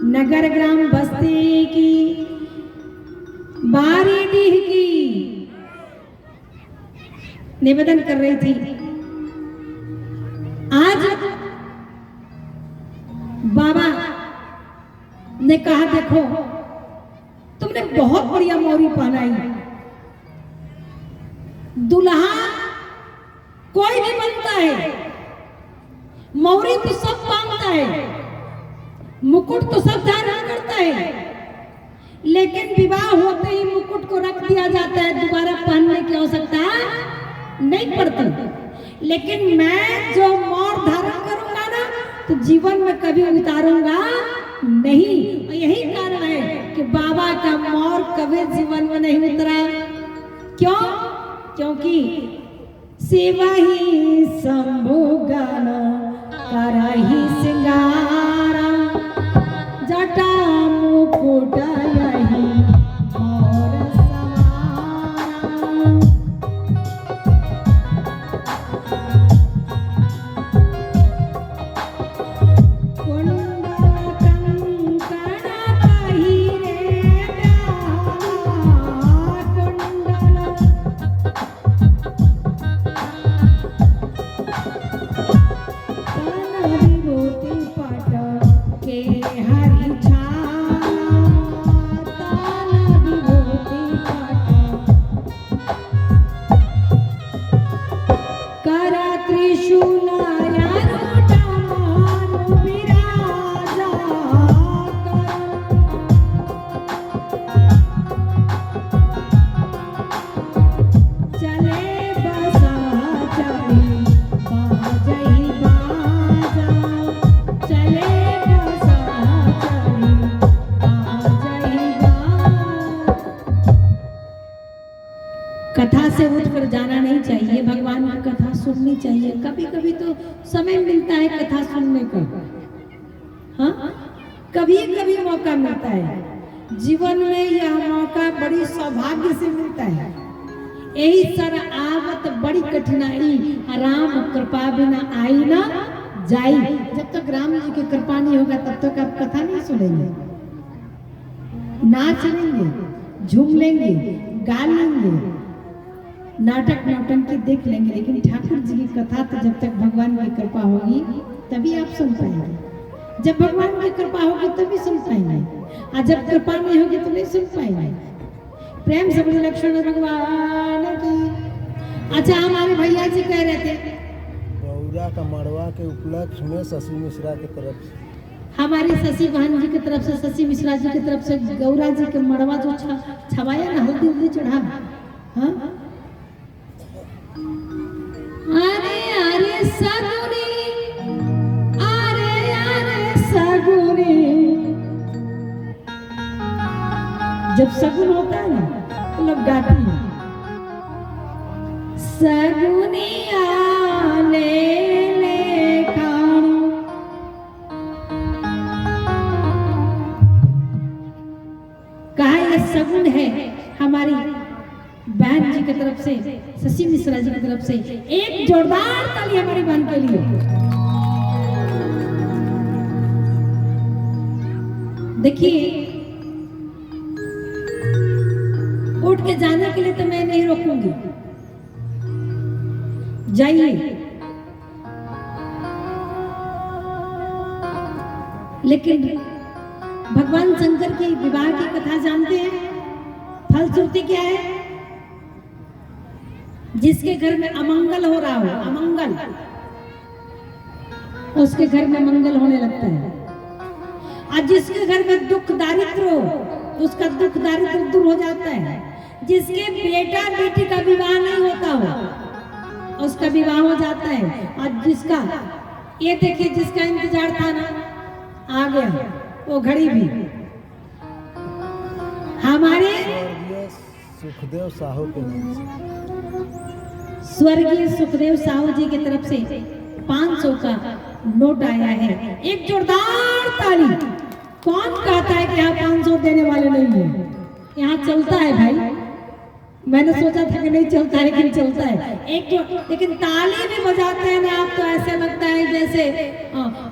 नगर ग्राम बस्ती की, बारीडीह की निवेदन कर रही थी। आज बाबा ने कहा देखो तुमने बहुत बढ़िया मौरी पहनाई, दुल्हा कोई नहीं बनता है, मौरी तो सब बांधता है, मुकुट तो सब धारण करता है, लेकिन विवाह होते ही मुकुट को रख दिया जाता है, दोबारा पहनने की आवश्यकता नहीं पड़ती। लेकिन मैं जो मोर धारण करूंगा ना तो जीवन में कभी उतारूंगा नहीं। यही कारण है कि बाबा का मोर कभी जीवन में नहीं उतरा। क्यों? क्योंकि सेवा ही शंभु गान करहि सिंगारा, जटा मुकुट यही मोर सवारा। कुंडल कंकण पहिरे प्यारा, कुंडल तन विभूषण समय मिलता है कथा सुनने का। हाँ, कभी कभी मौका मिलता है जीवन में, यह मौका बड़ी सौभाग्य से मिलता है। यही सर आवत बड़ी कठिनाई, राम कृपा बिना आई ना जाई। जब तक राम जी की कृपा नहीं होगा तब तक आप कथा नहीं सुनेंगे, नाच लेंगे, झूम लेंगे, गा लेंगे, नाटक नौटंकी देख लेंगे, लेकिन ठाकुर जी की कथा तो जब तक भगवान की कृपा होगी तभी आप सुन पाएंगे। जब भगवान की कृपा होगी तभी सुन पाएंगे, और जब कृपा नहीं होगी तो नहीं सुन पाएंगे। प्रेम से बोले लक्ष्मण भगवान की। अच्छा, हमारे भैया जी कह रहे थे गौरा का मड़वा के उपलक्ष्य में शशि मिश्रा की तरफ से, हमारी शशि बहन जी की तरफ से, शशि मिश्रा जी की तरफ से गौरा जी के मड़वा जो छवाया ना, हल्दी उल्दी चढ़ा। हाँ, अरे अरे सगुनी, अरे अरे सगुनी। जब सगुन होता है ना तो लोग गाती हैं, सगुनी आने ले खानी। कहा यह सगुन है हमारी बहन जी की तरफ से, शशि मिश्रा जी की तरफ से। एक जोरदार ताली हमारी बहन के लिए। देखिए, उठ के जाने के लिए तो मैं नहीं रोकूंगी, जाइए, लेकिन भगवान शंकर की विवाह की कथा जानते हैं? फलश्रुति क्या है? जिसके घर में अमंगल हो रहा हो, अमंगल, उसके घर में मंगल होने लगता है। और जिसके घर में दुख दारिद्र हो, उसका दुख दारिद्र दूर हो जाता है। जिसके बेटा बेटी का विवाह नहीं होता हो, उसका विवाह हो जाता है। और जिसका, ये देखिए, जिसका इंतजार था ना, आ गया वो घड़ी भी। हमारे सुखदेव साहू के नाम से, स्वर्गीय सुखदेव साहू जी की तरफ से 500 का नोट आया है। एक जोरदार ताली। कौन कहता है कि यहाँ 500 देने वाले नहीं है? यहाँ चलता है भाई। मैंने सोचा था कि नहीं चलता है, लेकिन चलता है। एक जो, लेकिन ताली भी बजाते हैं ना आप, तो ऐसे लगता है जैसे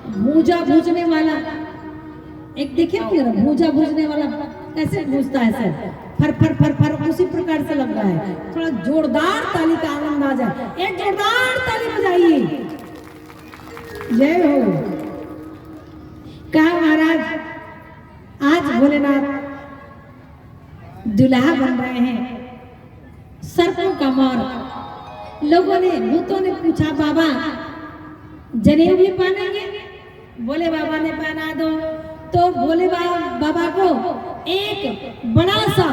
भूजा भूजने वाला, एक देखे होंगे ना, भूजा भूजने वाला कैसे भूजता है सर, फर फर फर फर, उसी प्रकार से लग रहा है। थोड़ा जोरदार ताली का आनंद आ जाए। एक जोरदार ताली बजाइए। जय हो। कहा महाराज, आज भोलेनाथ दुल्हा बन रहे हैं, सर्पों का मार। लोगों ने, भूतों ने पूछा, बाबा जनेऊ भी पहनेंगे? बोले बाबा ने पहना दो। तो भोले बाबा को एक बड़ा सा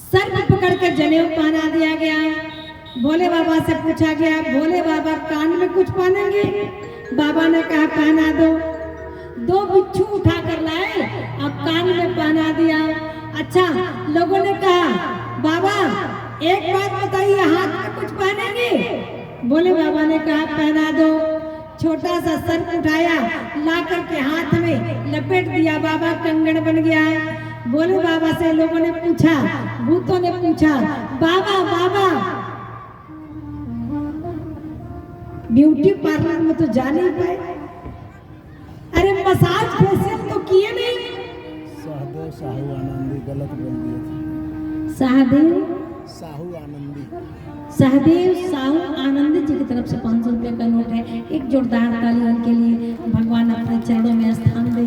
सर्प पकड़ कर जनेऊ पहना दिया गया। भोले बाबा से पूछा गया, भोले बाबा कान में कुछ पहनेंगे? बाबा ने कहा पहना दो। 2 बिच्छू उठा कर लाए और कान में पहना दिया। अच्छा, लोगों ने कहा, बाबा एक बात बताइए, हाथ में कुछ पहनेंगे? भोले बाबा ने कहा पहना दो। छोटा सा सर्प उठाया, ला करके हाथ में लपेट दिया, बाबा कंगन बन गया। भोले बाबा से लोगों ने पूछा, भूतों ने पूछा, बाबा बाबा ब्यूटी पार्लर में तो जा नहीं पाए, अरे मसाज फेशियल तो किए नहीं। सहदेव साहू आनंदी गलत बोल दिए थे। सहदेव साहू आनंदी, सहदेव साहू आनंद जी की तरफ से 500 रुपये का नोट है। एक जोरदार ताली उनके लिए। भगवान अपने चरणों में स्थान दे,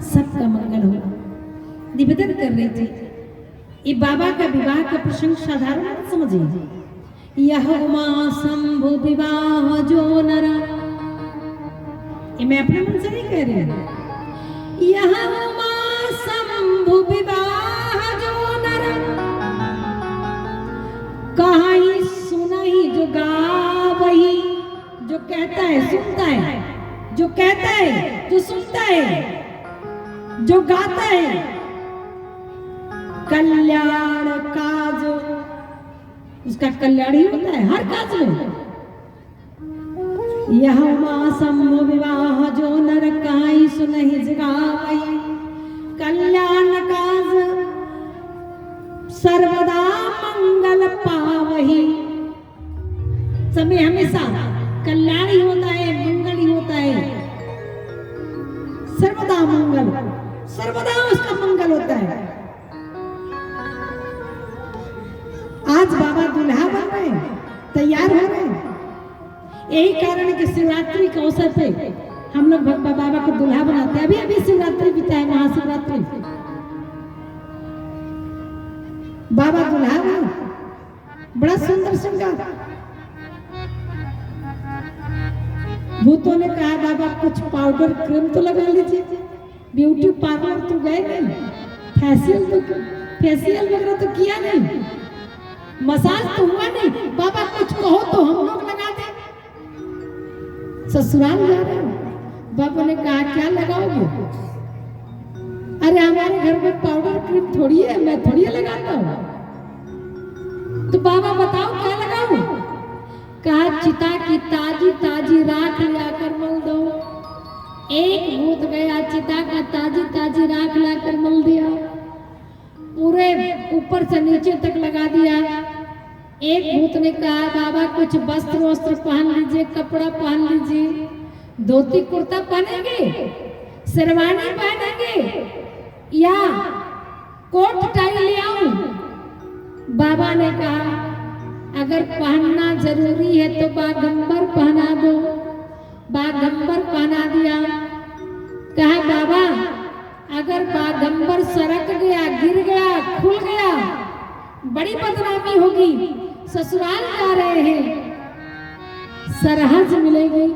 सबका मंगल हो। निवेदन कर रही थी, ये बाबा का विवाह का प्रसंग साधारण मत समझिए। यह उमा शंभु विवाह जो नर, ये मैं अपने मन से नहीं कह रही हूँ। यह उमा शंभु विवाह जो नर, कहानी सुनाई जो गावही। जो कहता है सुनता है, जो कहता है जो सुनता है, जो गाता है। कल्याण काज, उसका कल्याण ही होता है हर काज में। यह मासमो विवाह जो नर काई सुनहि जगावई कल्याण काज सर्वदा मंगल पावही। समय हमेशा कल्याण ही होता है, मंगल ही होता है, सर्वदा मंगल, सर्वदा उसका मंगल होता है। आज बाबा दुल्हा बन रहे हैं, तैयार हो रहे हैं। यही कारण है कि शिवरात्रि के अवसर पे हम लोग बाबा को दुल्हा बनाते हैं। अभी अभी शिवरात्रि बीता है, महाशिवरात्रि, बाबा दुल्हा बना, बड़ा सुंदर श्रृंगार। भूतों ने कहा बाबा कुछ पाउडर क्रीम तो लगा लीजिए, ब्यूटी पार्लर तो गए नहीं, फेशियल वगैरह तो किया नहीं, मसाज तो हुआ नहीं, बाबा कुछ कहो तो हम लोग लगा दें। ससुराल जा रहे हो, बाबा ने कहा क्या लगाओगे? अरे हमारे घर में पाउडर क्रीम थोड़ी है, मैं थोड़ी लगाता हूँ। तो बाबा बताओ क्या लगाऊं? कहा चिता की ताजी ताजी राख लाकर मल दो। एक भूत गया, चिता का ताजी ताजी राख लाकर मल दिया, पूरे ऊपर से नीचे तक लगा दिया। एक भूत ने कहा बाबा कुछ वस्त्र वस्त्र पहन लीजिए, कपड़ा पहन लीजिए, धोती कुर्ता पहनेंगे, शेरवानी पहनेंगे या कोट टाई ले आऊं? बाबा ने कहा अगर पहनना जरूरी है तो बागंबर पहना दो। बागंबर पहना दिया। कहा बाबा अगर बागंबर सरक गया, गिर गया, खुल गया, बड़ी बदनामी होगी। ससुराल जा रहे हैं, सरहज मिलेगी,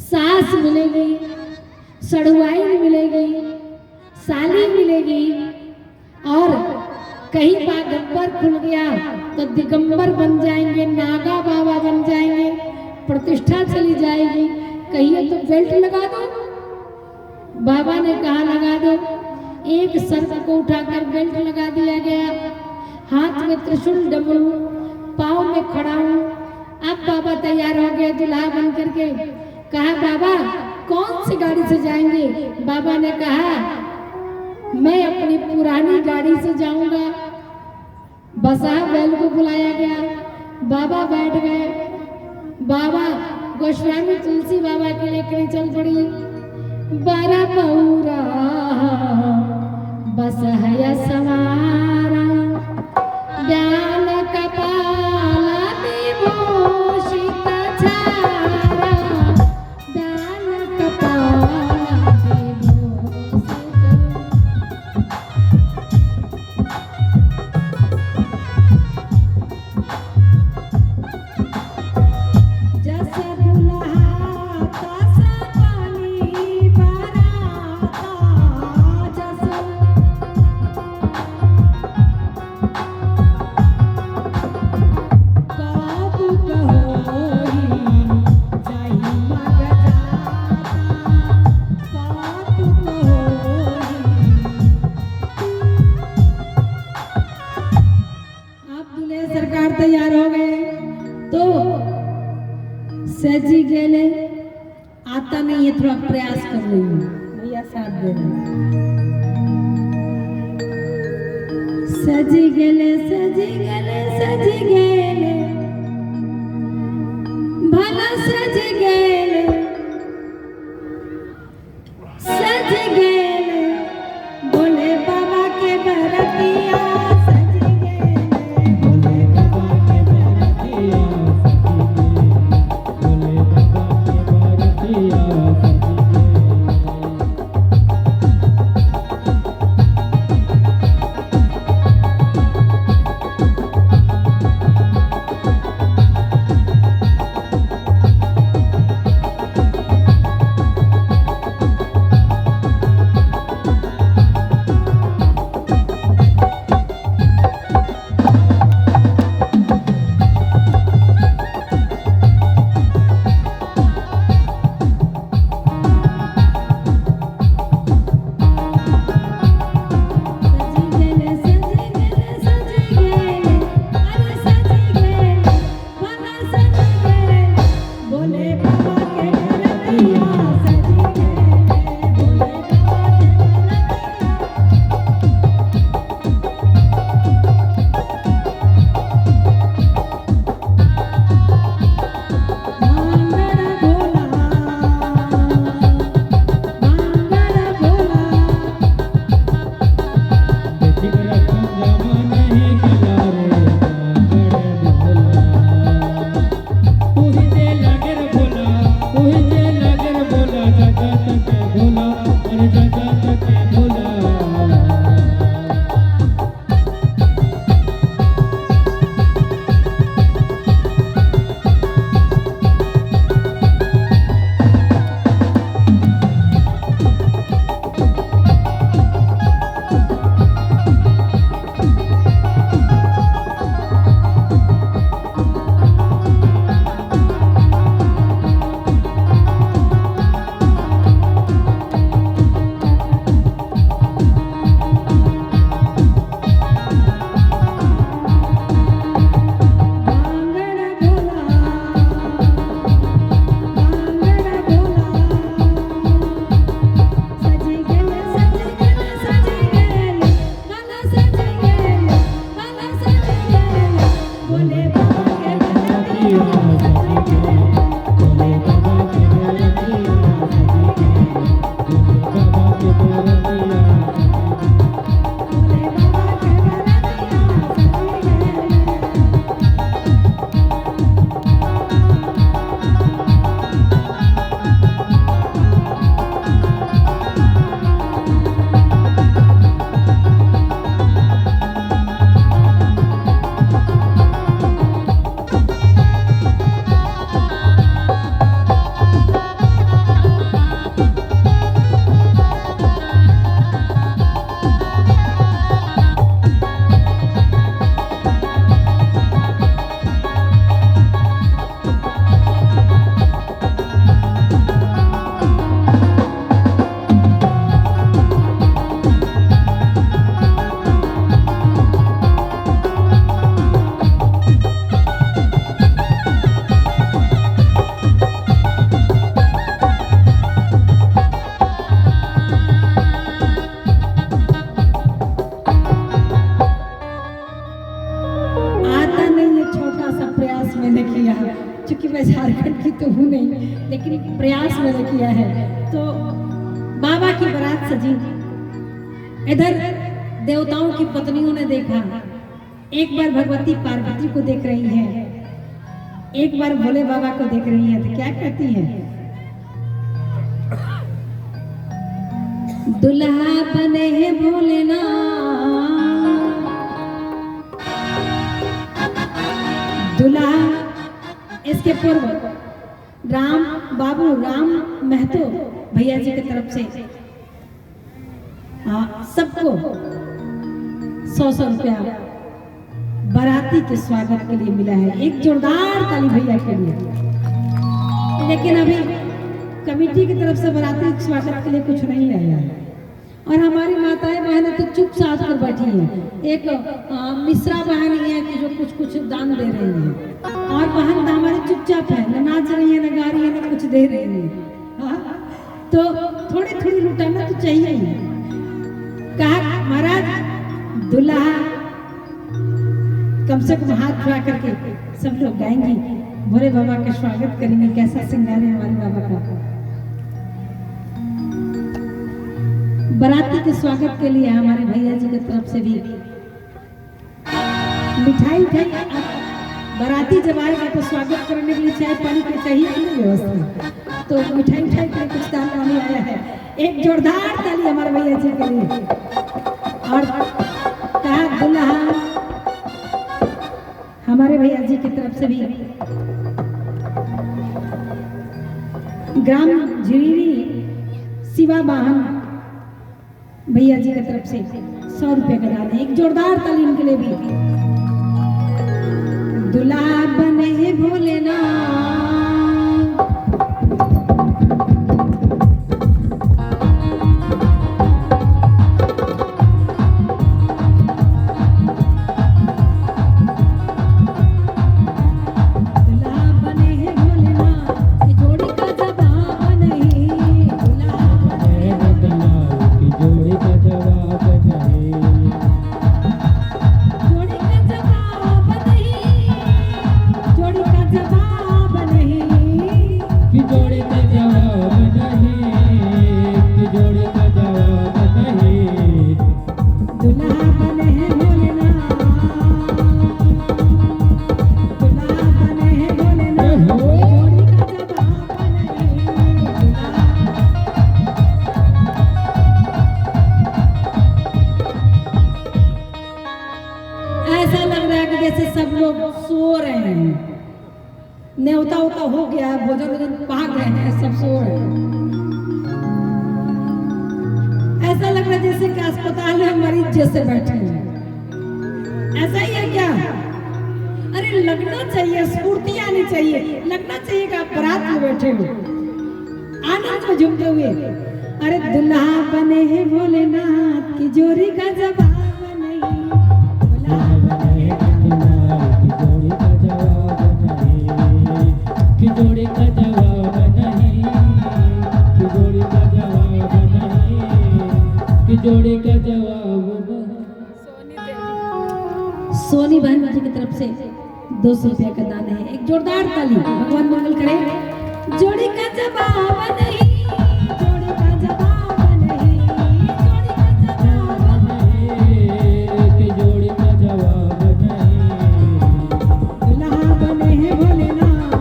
सास मिलेगी, सड़ुआई मिलेगी, साली मिलेगी, और कहीं बागंबर खुल गया तो दिगंबर बन जाएंगे, नागा बाबा बन जाएंगे, प्रतिष्ठा चली जाएगी। कहिए तो बेल्ट लगा दो। बाबा ने कहा लगा दो। एक सर्प को उठाकर बेल्ट लगा दिया गया, हाथ में त्रिशूल डमरू, पाँव में खड़ा हूँ। अब बाबा तैयार हो गए दुल्हा बन करके। कहा बाबा कौन सी गाड़ी से जाएंगे? बाबा ने कहा मैं अपनी पुरानी गाड़ी से जाऊंगा। बसा बैल को बुलाया गया, बाबा बैठ गए। बाबा गोस्वामी तुलसी बाबा के लेकर चल पड़ी। बारा पौरा बस है सवारा, ब्याल कपाला विभूषित छारा, ब्याल कपाला विभूषित। जैसे दुल्हा तैसे पानी बराता, जैसे काबू कहोही जाहि मग जाता, काबू कहोही। आप दूल्हे सरकार तैयार हो गए तो सजी गेले, आता नहीं है, थोड़ा प्रयास कर रही हूँ भैया, साथ दे रहे हैं। सजी गेले, सजी गेले, सजी गेले, भला सजी गेले, सजी गेले, बोले बाबा के बरतिया, सजी गेले, बोले बाबा के बरतिया, बोले बाबा के बरतिया बोले सकी तो हूँ नहीं, लेकिन प्रयास मैंने किया है। तो बाबा की बारात सजी, इधर देवताओं की पत्नियों ने देखा, एक बार भगवती पार्वती को देख रही है, एक बार भोले बाबा को देख रही है, तो क्या कहती है? दुल्हा बने हैं भोलेनाथ, दुल्हा। इसके पूर्व राम बाबू राम महतो भैया जी की तरफ से सबको 100 रुपया बाराती के स्वागत के लिए मिला है। एक जोरदार ताली भैया के लिए। लेकिन अभी कमेटी की तरफ से बाराती के स्वागत के लिए कुछ नहीं आया है, और हमारी माताएं बहनें तो चुपचाप कर बैठी हैं। एक मिश्रा बहन ही है कि जो कुछ कुछ दान दे रही है, और बहन तो हमारी चुपचाप है, न नाच रही है, न गा रही है, न कुछ दे रही है। तो थोड़ी थोड़ी लुटाना तो चाहिए ही। कहा महाराज दुल्हा कम से कम हाथ उठा करके सब लोग गाएंगे, भोले बाबा का स्वागत करेंगे। कैसा श्रृंगार है हमारे बाबा का। बाराती के स्वागत के लिए हमारे भैया जी की तरफ से भी मिठाई उठाई। बाराती जब आएगा तो स्वागत करने के लिए चाय पानी की चाहिए नहीं व्यवस्था, तो मिठाई उठाई के लिए कुछ दान पानी आया है। एक जोरदार ताली हमारे भैया जी के लिए। और कहा दुल्हा हमारे भैया जी की तरफ से भी ग्राम झिरी शिवा वाहन भैया जी की तरफ से 100 रुपये का दान है। एक जोरदार ताली इनके लिए भी। दुल्हा बने हैं भोलेनाथ, ऐसा लग रहा है कि जैसे सब लोग सो रहे हैं, न्योता उता हो गया, भोजन वोजन पा गए हैं, सब सो रहे हैं। ऐसा लग रहा है जैसे कि अस्पताल में मरीज जैसे बैठे हैं। ऐसा ही है क्या? अरे लगना चाहिए, स्फूर्ति आनी चाहिए, लगना चाहिए कि आप बारात में बैठे हो, आनंद में झूमते हुए। अरे दुल्हा बने हैं भोलेनाथ की जोड़ी का जवाब की जोड़ी का जवाब नहीं, की जोड़ी का जवाब नहीं, की जोड़ी का जवाब नहीं। सोनी बहन जी की तरफ से 200 रुपया का दान है। एक जोरदार ताली, भगवान मंगल करे। जोड़ी का जवाब नहीं, जोड़ी का जवाब नहीं, जोड़ी का जवाब नहीं, की जोड़ी का जवाब नहीं। दुल्हा बने हैं भोलेनाथ,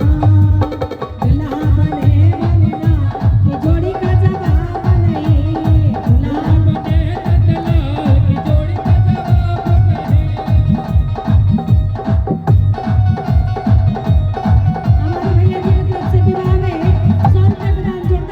दुल्हा बने हैं भोलेनाथ की जोड़ी का जवाब नहीं। दुल्हा बने नंदलाल की जोड़ी का जवाब नहीं। हमारे भैया जी की तरफ से विवाह में 100 रुपये का दान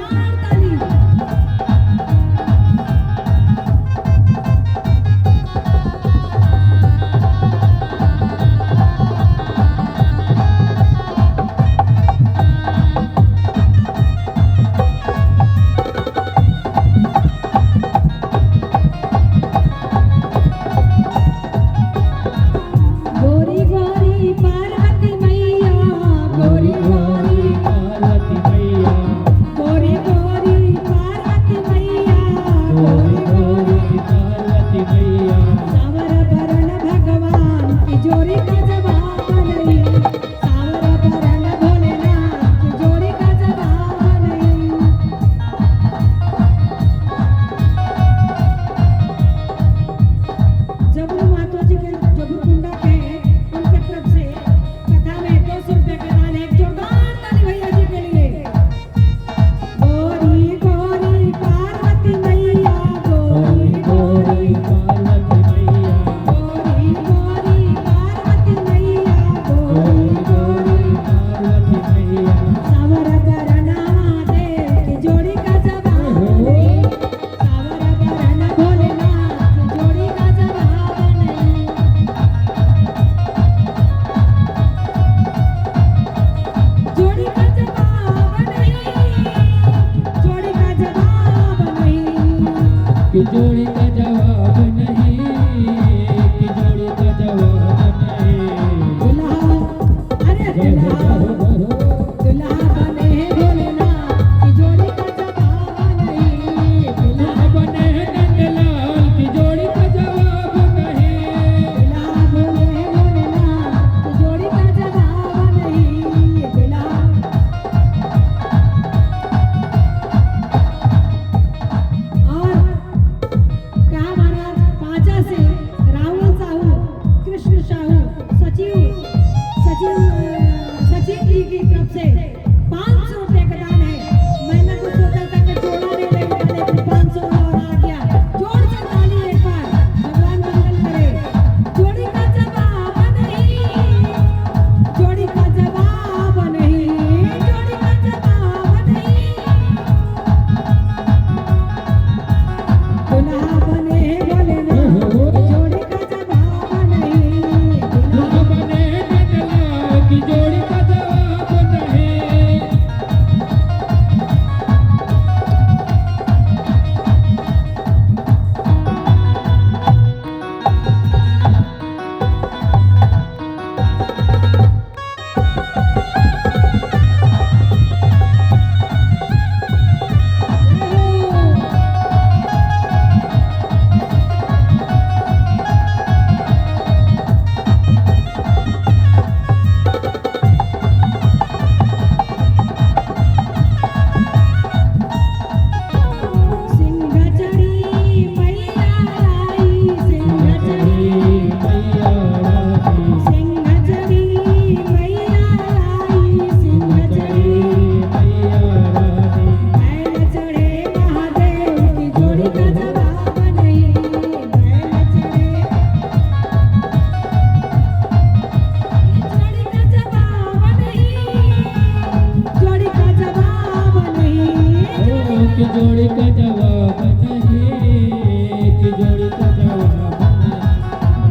कि जोड़ी का जवाब नहीं, कि जोड़ी का जवाब नहीं।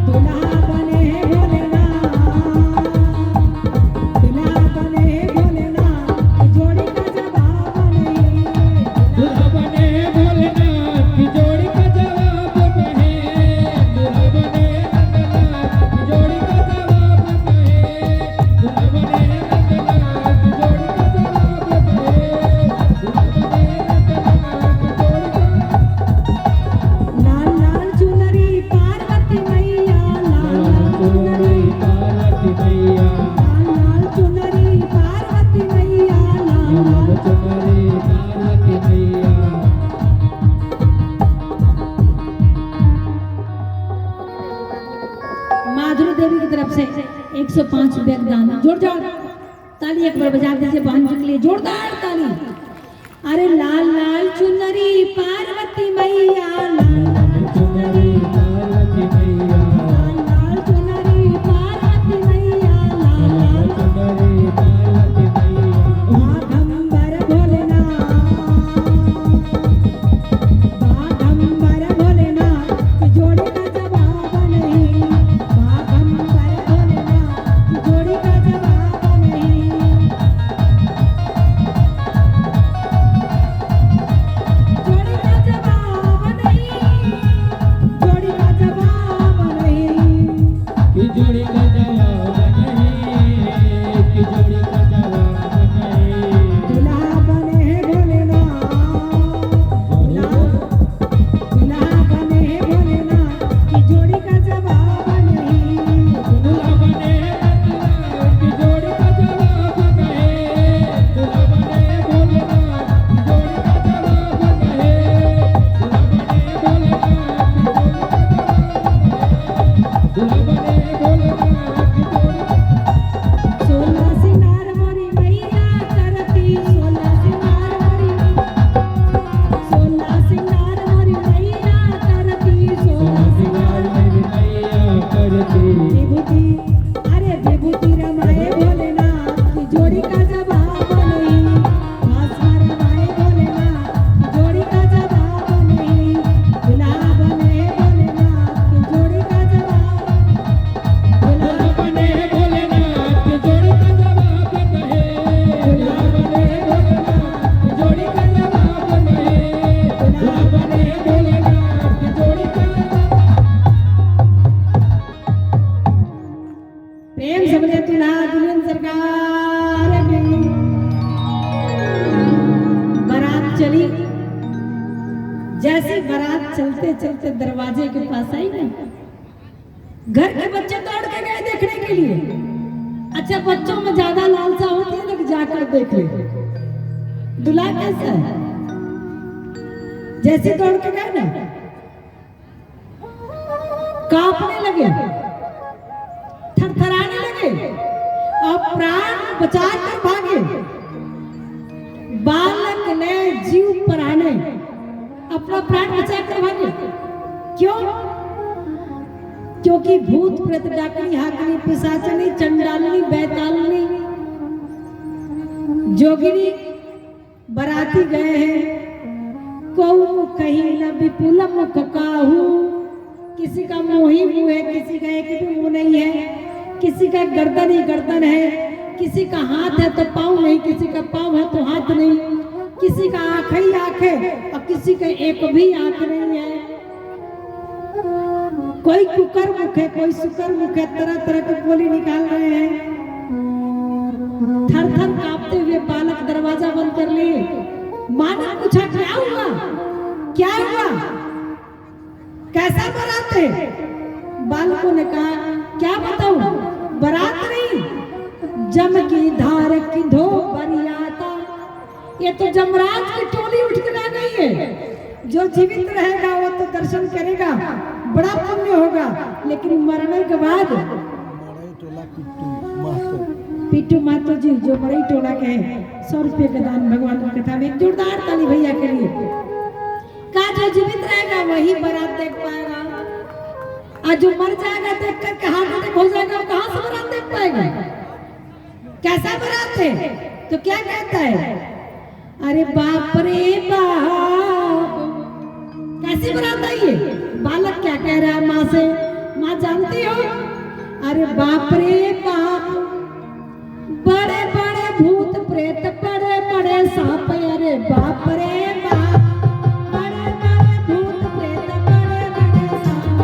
दुल्हा बने हैं भोलेनाथ, दुल्हा बने हैं भोलेनाथ, कि जोड़ी का जवाब नहीं। दुल्हा बने भोलेनाथ की जोड़ी का जवाब नहीं, दुल्हा बने नंदलाल की जोड़ी का जवाब नहीं, दुल्हा बने नंदलाल की जोड़ी का जवाब नहीं, दुल्हा बने नंदलाल की जोड़ी का। लाल लाल चुनरी पार्वती मैया, लाल लाल चुनरी, पार्वती मैया, लाल लाल चुनरी पार्वती मैया, लाल लाल चुनरी पार्वती मैया। माधुरी देवी की तरफ से 105 रुपए का दान। जोरदार ताली एक बार बजा दीजिए बहन जी के लिए, जोरदार ताली। अरे लाल लाल चुनरी पार्वती मैया, लाल लाल चुनरी, पार्वती मैया, लाल लाल चुनरी पार्वती मैया, लाल लाल चुनरी पार्वती मैया। बाघंबर भोलेनाथ, बाघंबर भोलेनाथ, की जोड़ी का जवाब नहीं। बाघंबर भोलेनाथ, की जोड़ी का जवाब नहीं। जोड़ी का जवाब नहीं, जोड़ी का जवाब नहीं। कि जोड़ी का जवाब नहीं, कि जोड़ी का जवाब नहीं। दुल्हा बने हैं भोलेनाथ, दुल्हा बने हैं भोलेनाथ, की जोड़ी का जवाब नहीं। दुल्हा बने नंदलाल की जोड़ी का जवाब नहीं, दुल्हा बने भोलेनाथ की जोड़ी का जवाब नहीं, दुल्हा बने भोलेनाथ की जोड़ी का जवाब नहीं, दुल्हा बने भोलेनाथ की जोड़ी का। सोलह सिंगार मोरी मैया करती, सोलह सिंगार मोरी, सोलह सिंगार मोरी मैया करती, सोलह सिंगार मेरी मैया करती। विभूति, अरे विभूति रमाए भोलेनाथ, की जोड़ी का जवाब नहीं। भाषा रमाए भोलेनाथ, की जोड़ी का जवाब नहीं। दुल्हा बने भोलेनाथ, की जोड़ी का जवाब, दुल्हा बने भोलेनाथ की जोड़ी का जवाब नहीं, दुल्हा बने भोलेनाथ की जोड़ी का जवाब नहीं, दुल्हा बने भोलेनाथ की जोड़ी का जवाब। प्रेम से बोले दुल्हा दुल्हन सरकार की। बारात चली, जैसे बारात चलते चलते दरवाजे के पास आई ना, घर के बच्चे दौड़ के गए देखने के लिए। अच्छा, बच्चों में ज्यादा लालसा होती है ना कि जाकर देख ले दूल्हा कैसा है। जैसे दौड़ के गए ना, कांपने लगे, थरथराने लगे और प्राण बचा कर भागे। बालक ने जीव प्राणे अपना प्राण बचा कर भागे। क्यों? क्योंकि भूत प्रेत डाकनी हाकनी पिशाचनी चंडालनी बैतालनी जोगिनी बराती गए हैं। कौ कहीं न विपुल मुख काहू, किसी का मुंह ही मुंह है, किसी का एक भी मुंह नहीं है, किसी का गर्दन ही गर्दन है, किसी का हाथ है तो पाँव नहीं, किसी का पाँव है तो हाथ नहीं, किसी का आँख ही आँख है और किसी का एक भी आँख नहीं है। कोई कुकर मुख है, कोई सुकर मुख है, तरह तरह की बोली निकाल रहे हैं। थर थर कांपते हुए बालक दरवाजा बंद कर लिए। माँ ने पूछा क्या हुआ, क्या हुआ, कैसा बारात है? बालकों ने कहा क्या बताऊं, बारात नहीं, जम की धार की धो बरियाता। ये तो जमराज की टोली उठ कर आ गई है। जो जीवित रहेगा वो तो दर्शन करेगा, बड़ा पुण्य होगा, लेकिन मरने के बाद मड़ई टोला पिट्टू महतो जी जो मरई टोला के हैं, 100 रुपये का दान भगवान की कथा में। एक जोरदार ताली भैया के लिए। कहा जो जीवित रहेगा वही बारात देख पाएगा, और जो मर जाएगा देख कर के हार्ट अटैक हो जाएगा, वो कहाँ से बारात देख पाएगा? कैसा बारात है? तो क्या कहता है, अरे बाप रे बाप अरे बाप रे बाप, बड़े बड़े भूत प्रेत, बड़े बड़े सांप, अरे बाप रे बाप, बड़े बड़े भूत प्रेत, बड़े बड़े सांप,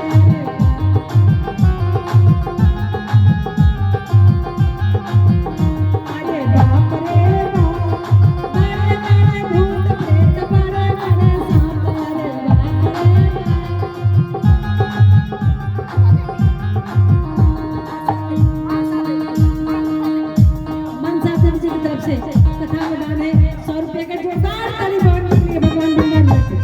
अरे बाप रे बाप, बड़े बड़े भूत प्रेत, बड़े बड़े सांप, अरे बाप रे मनसा देवी जी की तरफ से कथा मैदान है। 100 रुपये का जोरदार ताली भगवान के लिए, भगवान भगवान लेके।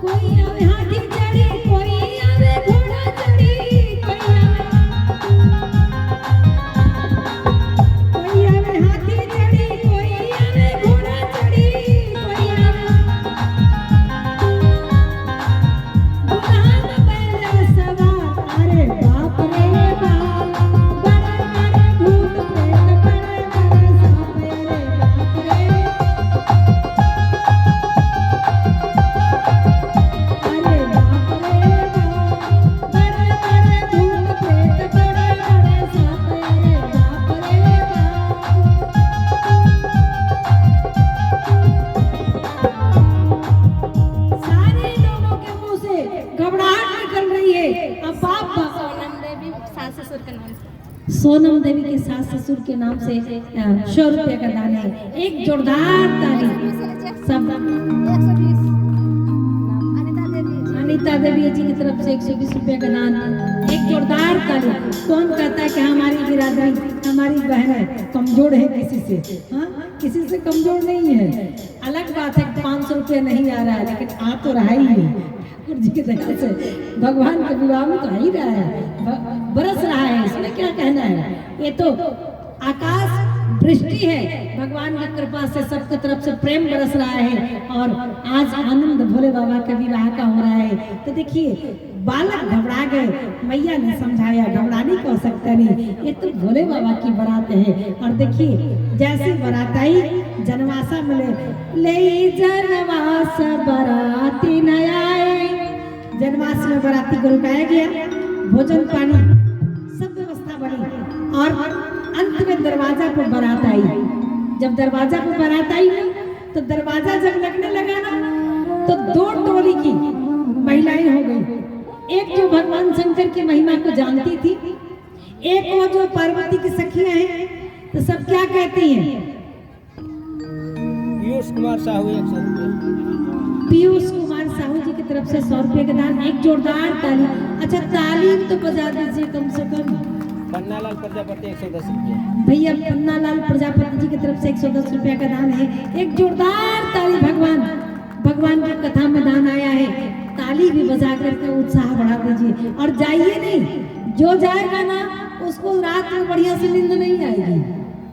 कोई आवे हाथी चढ़ी, कोई आवे घोड़ा चढ़ी, कोई आवे हाथी चढ़ी, कोई आवे घोड़ा चढ़ी, कोई आवे दुल्हन बैल सवार, अरे बाप रे बाप, बड़े बड़े भूत प्रेत, बड़े बड़े सांप, अरे बाप रे, अरे बाप रे बाप, बड़े बड़े भूत प्रेत, बड़े बड़े सांप, अरे बाप रे बाप। सारे लोगों के मुंह से घबराहट निकल रही है। अब बाप सोनम देवी सास ससुर के नाम से। सोनम देवी के सास ससुर के नाम से 100 रुपये का दान है। एक जोरदार ताली सब। 120 अनिता देवी अनिता देवी जी की तरफ से 120 रुपये का दान। एक जोरदार ताली। कौन कहता है कि हमारी बिरादरी, हमारी बहन कमजोर है किसी से? हाँ, किसी से कमजोर नहीं है। अलग बात है 500 रुपये नहीं आ रहा है, लेकिन आ तो रहा ही है। ठाकुर जी के दया से भगवान के विवाह में तो आ ही रहा है, बरस रहा है, इसमें क्या कहना है। ये तो आकाश दृष्टि है, भगवान की कृपा से सबके तरफ से प्रेम बरस रहा है। और आज आनंद भोले बाबा के विवाह का हो रहा है। तो देखिए, बालक घबरा गए, मैया ने समझाया, घबराने को सकता नहीं, ये तो भोले बाबा की बारात है। और देखिए, जैसी बारात आई, जनवासा मिले, ले जनवास बाराती न आए। जनवास में बाराती को रुकाया गया, भोजन पानी सब व्यवस्था बनी। और अंत में दरवाजा पर बारात आई। जब दरवाजा पर बारात आई ना, तो दरवाजा जब लगने लगा ना, तो 2 टोली की महिलाएं हो गई। एक जो भगवान शंकर की महिमा को जानती थी, एक वो जो पार्वती की सखियां हैं। तो सब क्या कहती हैं? पीयूष कुमार साहू 100 रुपये। पीयूष कुमार साहू जी की तरफ से 100 रुपये का दान। एक जोरदार ताली। अच्छा, ताली तो बजा दीजिए कम से कम। पन्नालाल प्रजापति 110 रुपये। भैया पन्नालाल प्रजापति जी की तरफ से 110 रुपया का दान है। एक जोरदार ताली। भगवान की कथा में दान आया है, ताली भी बजा करके उत्साह बढ़ा दीजिए। और जाइए नहीं, जो जाएगा ना उसको रात में बढ़िया से नींद नहीं आएगी।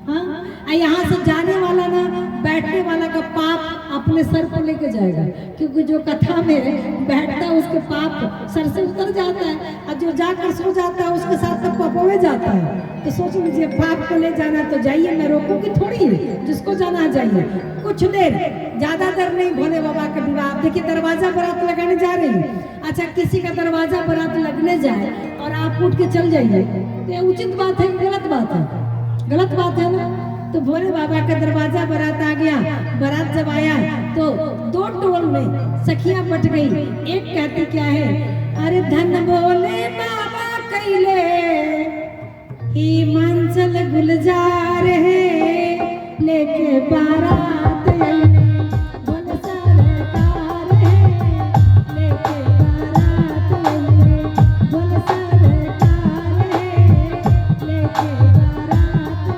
हाँ, यहाँ से जाने वाला ना, बैठने वाला का पाप अपने सर पर लेके जाएगा, क्योंकि जो कथा में बैठता है उसके पाप सर से उतर जाता है, और जो जाकर सो जाता है उसके साथ तो पपवे जाता है। तो सोच लीजिए, पाप को ले जाना तो जाइए, मैं रोकूंगी थोड़ी है, जिसको जाना जाइए। कुछ देर, ज्यादा देर नहीं, भोले बाबा का विवाह। देखिए, दरवाजा बारात लगाने जा रही है। अच्छा, किसी का दरवाजा बारात लगने जाए और आप उठ के चल जाइए, तो ये उचित बात है, गलत बात है? गलत बात है ना। तो भोले बाबा का दरवाजा बारात आ गया। बारात जब आया तो 2 टोल में सखियां बट गई। एक कहती क्या है, अरे धन भोले बाबा कैले ही मंचल गुलजार है, लेके बारात अइले, बोल सरकार है, लेके बारात अइले, बोल सरकार है, लेके बारात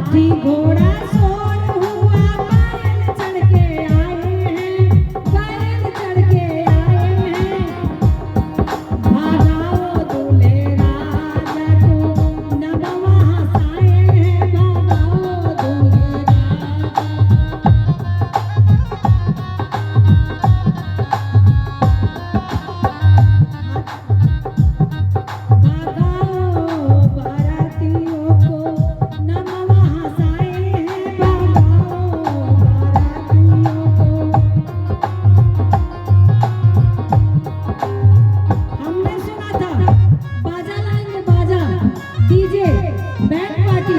हाथी घोड़ा सोर हुआ, बैल चढ़ के आए हैं, बैल चढ़ के आए हैं। भागाओ दूल्हे राजा को, नगवा हंसाए हैं, भागाओ दूल्हे भागाओ बारातियों को, नगवा हंसाए हैं, भागाओ बारातियों को। हमने सुना था बाजा लाएंगे, बाजा डीजे बैंड पार्टी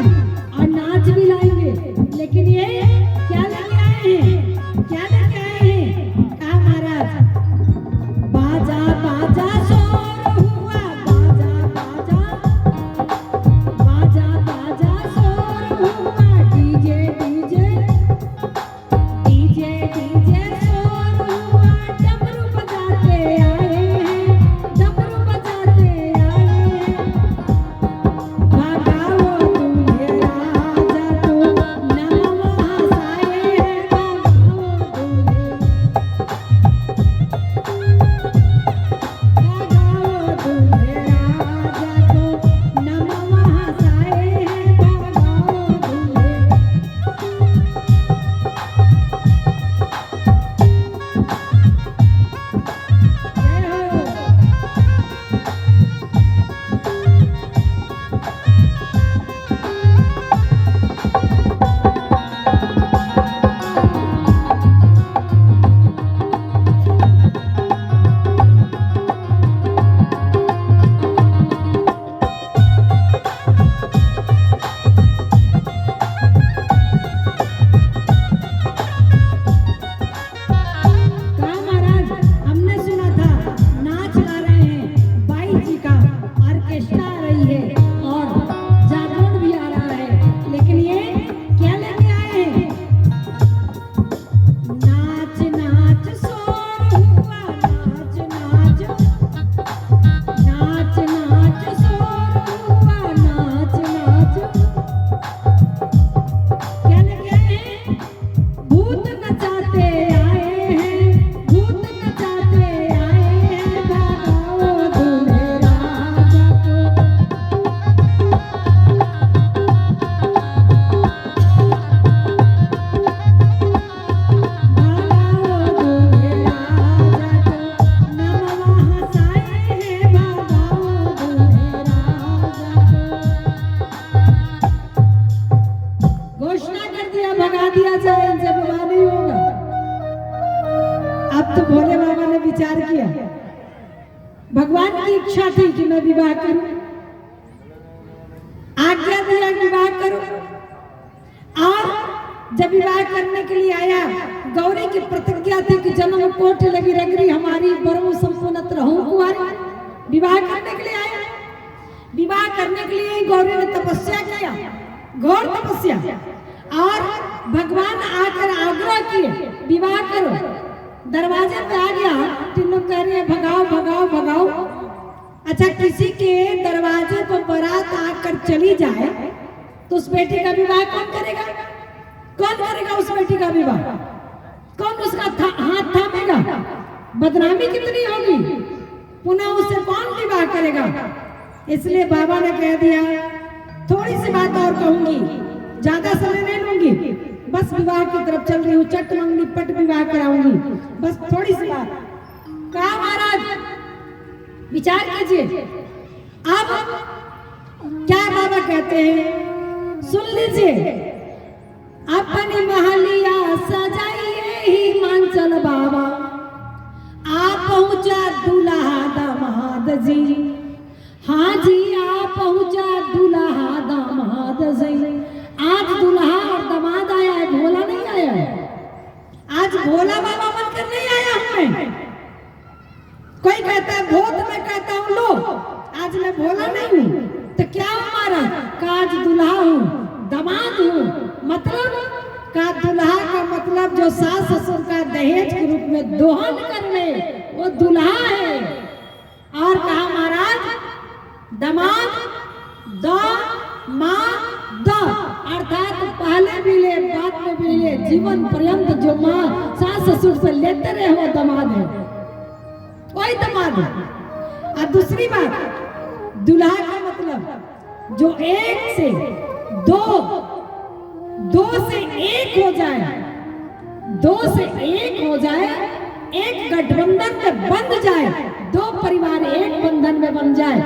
और नाच भी लाएंगे, लेकिन ये क्या लेके आए हैं, क्या लेके आए हैं? कहा महाराज बाजा बाजा शोर हुआ, बाजा बाजा बाजा बाजा शोर हुआ, डीजे डीजे डीजे डीजे शोर हुआ, डमरू बजाते आए हैं, डमरू बजाते आए हैं। भागाओ दूल्हे राजा को, नगवा हंसाए हैं, भागाओ दूल्हे भागाओ दूल्हे राजा को, नगवा हंसाए हैं, भागाओ दूल्हे। जय हो। कहा महाराज हमने सुना था नाच ला रहे हैं, बाई जी का ऑर्केस्ट्रा आ रही है और जागरण भी आ रहा है, लेकिन ये क्या लेके आए हैं? नाच नाच शोर हुआ, नाच नाच नाच नाच शोर हुआ, नाच नाच क्या लेके आए हैं? भूत नचाते आए हैं, भूत नचाते आए हैं, भागाओ दूल्हे राजा को। भागाओ दूल्हे राजा को, नगवा हंसाए हैं, भागाओ दूल्हे राजा को। घोषणा कर दिया, भगा दिया जाए, इनसे विवाह नहीं होगा। अब तो भोले बाबा ने विचार किया, भगवान की इच्छा थी कि मैं विवाह करूं, आज्ञा दिया कि विवाह करूं, और जब विवाह करने के लिए आया, गौरी की प्रतिज्ञा थी कि जन्म कोट लगी रगरी हमारी, बरऊ संपूर्णत रहूं कुंवारी। विवाह करने के लिए आया, विवाह करने के लिए गौरी ने तपस्या किया, घोर तपस्या, और भगवान आकर आग्रह किए विवाह करो। दरवाजे पे आ गया, तीनों कह रही है भगाओ भगाओ भगाओ। अच्छा, किसी के दरवाजे पर बारात आकर चली जाए तो उस बेटी का विवाह कौन करेगा? कौन करेगा उस बेटी का विवाह? कौन उसका हाथ थामेगा? बदनामी कितनी होगी, पुनः उससे कौन विवाह करेगा? इसलिए बाबा ने कह दिया, थोड़ी सी बात और कहूंगी, ज्यादा समय नहीं लूंगी, बस विवाह की तरफ चल रही हूँ, चट मंगनी पट विवाह कराऊंगी, बस थोड़ी सी बात। कहा महाराज विचार कीजिए। अब क्या बाबा कहते हैं सुन लीजिए। अपनी महलिया सजाइए हिमांचल बाबा, आ पहुंचा दूल्हा दामाद जी। हाँ जी, आ पहुंचा दूल्हा दामाद जी। आज दूल्हा और दामाद आया है, भोला नहीं आया है। आज भोला बाबा बनकर नहीं आया हमें। कोई कहता है भूत, मैं कहता हूँ लो, आज मैं भोला नहीं हूँ तो क्या हमारा का आज दूल्हा हूँ, दामाद हूँ। मतलब का दूल्हा का मतलब जो सास ससुर का दहेज के रूप में दोहन कर ले, वो दूल्हा है। और कहा महाराज दामाद द मा द, अर्थात पहले भी ले बाद में भी ले, जीवन पर्यंत जो माँ सास ससुर से लेते रहे वो दामाद है, वही दामाद है। और दूसरी बात, दुल्हा का मतलब जो एक से दो, दो से एक हो जाए, दो से एक हो जाए, एक गठबंधन में बंध जाए, दो परिवार एक बंधन में बन जाए,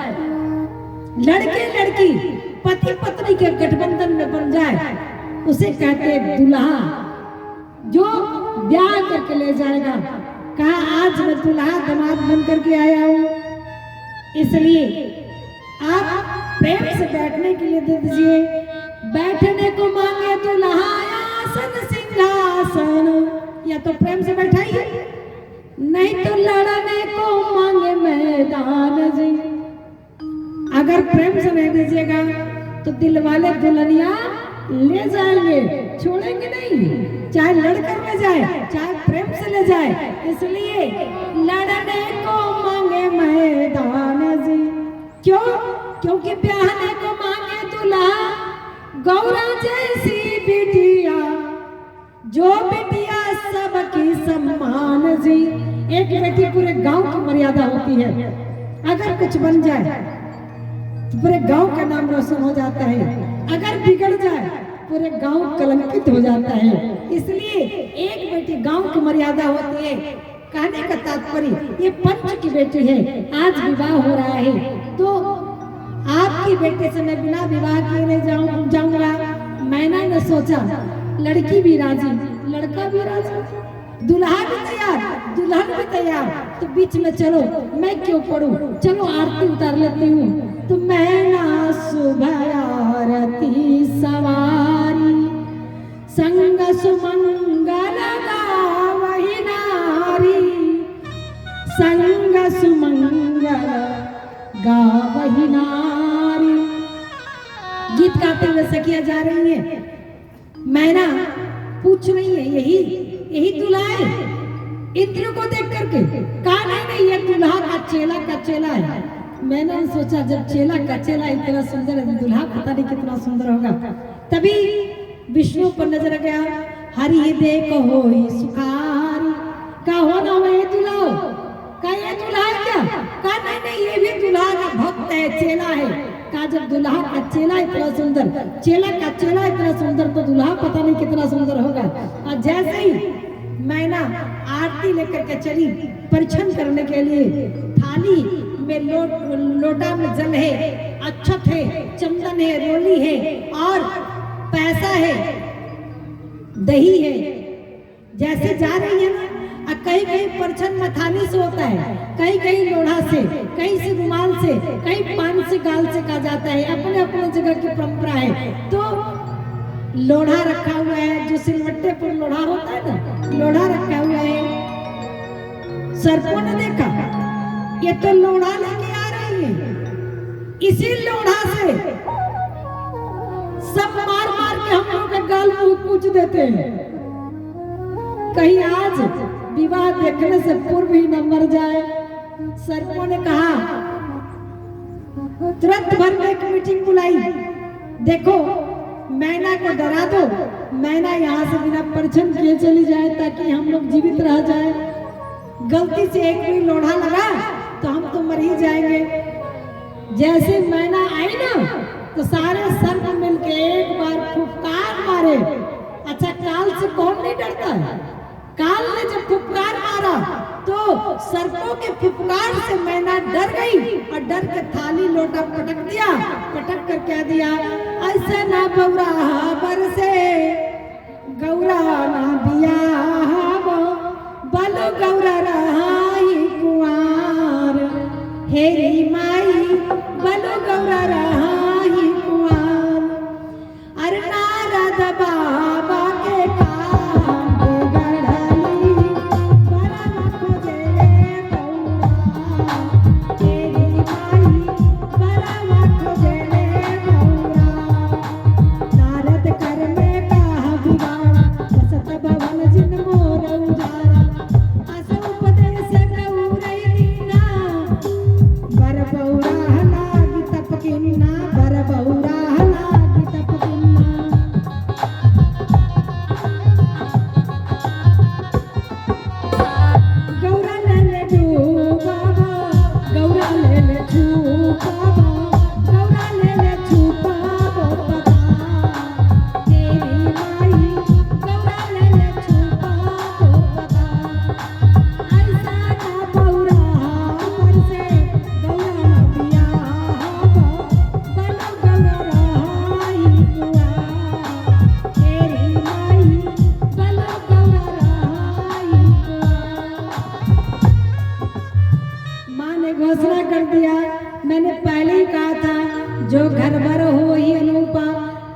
लड़के लड़की पति पत्नी के गठबंधन में बन जाए, उसे कहते हैं दुल्हा। जो ब्याह करके ले जाएगा, कहा आज मैं दुल्हा दामाद बन करके आया हूं, इसलिए आप प्रेम से बैठने के लिए दे दीजिए। बैठने को मांगे दुल्हा आसन सिंहासन, या तो प्रेम से बैठाइए, नहीं तो लड़ने को मांगे मैदान जी। अगर प्रेम से नहीं दीजिएगा तो दिल वाले दुल्हनिया ले जाएंगे, छोड़ेंगे नहीं, चाहे लड़कर ले जाए चाहे प्रेम से ले जाए। इसलिए लड़ने को मांगे मैदान जी। क्यों? क्योंकि ब्याहने को मांगे दूल्हा गौरा जैसी बिटिया, जो बिटिया सबकी सम्मान जी। एक बेटी पूरे गांव की मर्यादा होती है, अगर कुछ बन जाए तो पूरे गांव का नाम रोशन हो जाता है, अगर बिगड़ जाए पूरे गांव कलंकित हो जाता है। इसलिए एक बेटी गांव की मर्यादा होती है। कहने का तात्पर्य ये पंच की बेटी है, आज विवाह हो रहा है तो आपकी बेटे से मैं बिना विवाह किए नहीं जाऊंगा। मैंने न सोचा, लड़की भी राजी, लड़का भी राजी, दुल्हा भी तैयार, दुल्हन भी तैयार, तो बीच में चलो, मैं क्यों पढ़ूं, चलो आरती उतार लेती हूँ। तो मैं ना सुबह आरती सवारी, संग सुमंगल गावहि नारी, संग सुमंगल गावहि नारी। गीत गाते हुए सखिया जा रही है, मैना पूछ रही है, यही दूल्हा है। इंद्र को देख करके कहा नहीं ये दूल्हा का चेला है। मैंने सोचा जब चेला का चेला इतना सुंदर है, दूल्हा पता नहीं कितना सुंदर होगा। तभी विष्णु पर नजर गया, हरि देखो होई सुखारी, का हो ना हो ये दूल्हा, का ये दूल्हा है क्या? का नहीं ये भी दूल्हा का भक्त है, चेला है। का जब दूल्हा का चेला इतना सुंदर, चेला का चेला इतना सुंदर, तो दूल्हा पता नहीं कितना सुंदर होगा। और जैसे ही मैना आरती लेकर के चली परीक्षण करने के लिए, थाली में लोटा में जल है, अक्षत है, चंदन है, रोली है और पैसा है, दही है। जैसे जा रही है ना, कहीं कहीं परछन मथानी से होता है, कहीं कहीं लोढ़ा से, कहीं से रुमाल से, कहीं पान से गाल से कहा जाता है, अपने अपने जगह की परंपरा है। तो लोढ़ा रखा हुआ है, जो सिलवट्टे पर लोढ़ा होता है ना, लोढ़ा रखा हुआ है। सर्पों ने देखा ये तो लोढ़ा लेके आ रही है, इसी लोढ़ा से सब मार मार के हम लोग का गाल पूछ देते हैं। कहीं आज विवाह देखने से पूर्व ही न मर जाए। सर्पों ने कहा, तुरंत भर में एक मीटिंग बुलाई, देखो मैना को डरा दो, मैना यहाँ से बिना परछन किए चली जाए ताकि हम लोग जीवित रह जाए। गलती से एक भी लोढ़ा लगा तो हम तो मर ही जाएंगे। जैसे मैना आई ना, तो सारे सर्प मिलके एक बार फुफकार मारे। अच्छा, काल से कौन नहीं डरता है? काल ने जब फुफकार मारा तो सर्पों के फुफकार से मैना डर गई और डर के थाली लोटा पटक दिया। पटक कर कह दिया, ऐसे ना बौरा बरसे गौरा ना बियाह, बलो गौरा रहाई कुआर, हेरी माई बलो गौरा रहाई कुआर। अरे नारद बाबा के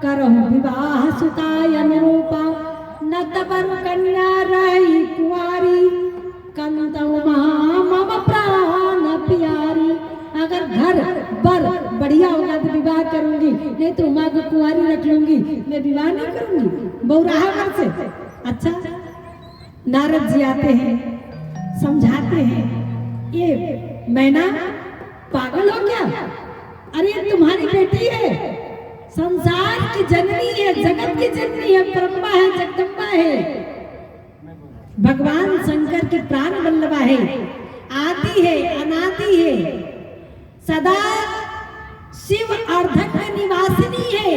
करहु विवाह सुताय अनुरूपा न तबर कन्या रही कुंवारी कंतौ मम प्राण प्यारी। अगर घर बर बढ़िया होगा तो विवाह करूंगी, नहीं तो माँ को कुंवारी रख लूंगी, मैं विवाह नहीं करूंगी बहुराहा घर से। अच्छा, नारद जी आते हैं, समझाते हैं, ये मैना पागल हो क्या? अरे ये तुम्हारी बेटी है, संसार की जननी है, जगत की जननी है, ब्रह्मा है, जगदम्बा है, भगवान शंकर की प्राण वल्लभा है, आदि है, अनादि है, सदा शिव अर्धक में निवासिनी है।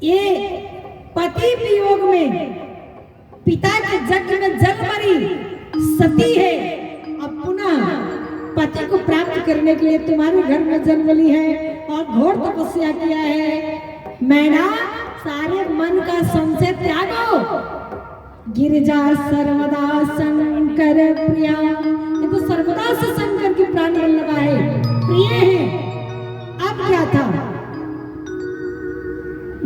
ये पति वियोग में पिता के यज्ञ में जल मरी सती है, अब पुनः पति को प्राप्त करने के लिए तुम्हारे घर में जन्म ली है और घोर तपस्या किया है। मैना, सारे मन का संशय त्यागो। गिरिजा सर्वदा शंकर प्रिया, ये तो सर्वदा से शंकर की प्राण वल्लभा है, प्रिय है। अब क्या था?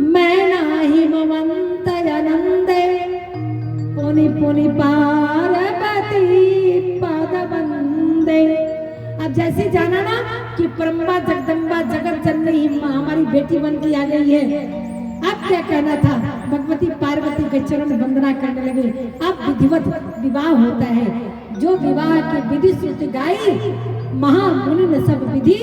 मैना हिमवंत आनंदे पुनि पुनि पार्वती पद बंदे। अब जैसे जाना ना कि ब्रह्मा जगदम्बा जगत जननी हमारी बेटी बन के आ गई है, अब क्या कहना था? भगवती पार्वती के चरण वंदना करने लगे। अब विधिवत विवाह होता है, जो विवाह की विधि श्रुति गाई, महामुनि ने सब विधि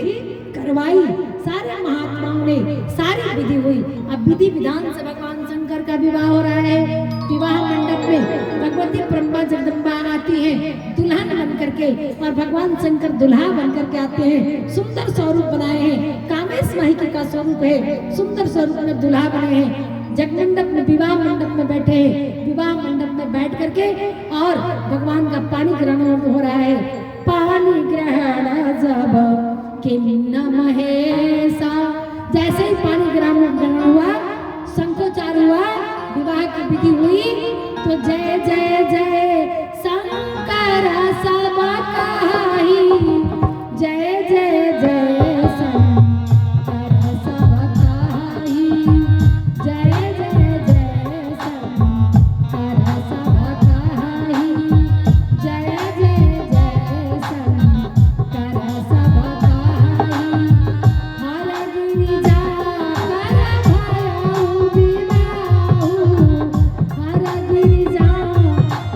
करवाई, सारे महात्माओं ने सारी विधि हुई। अब विधि विधान से भगवान शंकर का विवाह हो रहा है। विवाह मंडप में भगवती ब्रह्मा जगदम्बा आती है दुल्हन बन करके, और भगवान शंकर दुल्हा बन करके आते हैं। सुंदर स्वरूप बनाए हैं, कामेश माहिकी का स्वरूप है, सुंदर स्वरूप में दुल्हा बने हैं। जगमंडप में, विवाह मंडप में बैठे हैं। विवाह मंडप में बैठ करके और भगवान का पानी ग्रहण हो रहा है। पानी ग्रहण जब किन्न महेशा, जैसे ही पानी ग्रहण हुआ, शंखोच्चार हुआ, विवाह की विधि हुई, तो जय जय जय शंकर सब कहाई, जय जय जय शंकर सब कहाई, जय जय जय शंकर सब कहाई, जय जय जय शंकर सब कहाई। हर गिरिजा कर भयउ विवाहु, हर गिरिजा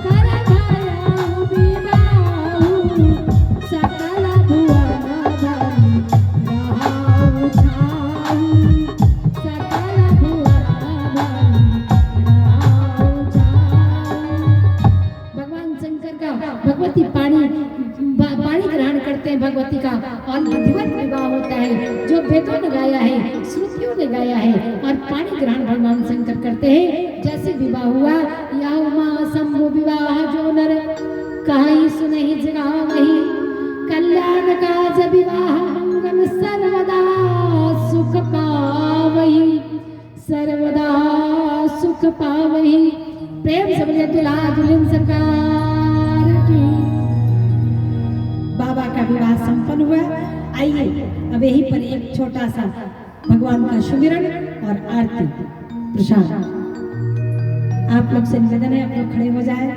कर भयउ विवाहु, सकल भुवन धरि रहाउ छाऊ, सकल भुवन धरि रहाउ छाऊ। भगवान शंकर का भगवती पानी ग्रहण करते हैं भगवती का, और विधिवत विवाह होता है, जो वेदों ने गाया है, श्रुतियों ने गाया है, और पानी ग्रहण भगवान शंकर करते हैं। जैसे विवाह हुआ, या उमा शंभु विवाह जो नर कहीं सुनहि जगा वही, कल्याण काज विवाह मंगल सर्वदा सुख पावही, सर्वदा सुख पावही। प्रेम से बोलिए दुल्हा दुल्हन सरकार की। बाबा का विवाह संपन्न हुआ। आइए अब यहीं पर एक छोटा सा भगवान का सुमिरन और आरती प्रसाद। आप लोग से निवेदन है, आप लोग खड़े हो जाए,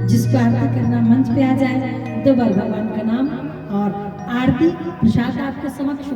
जिसको आरती करना मंच पे आ जाए, 2 बार भगवान का नाम और आरती प्रसाद आपके समक्ष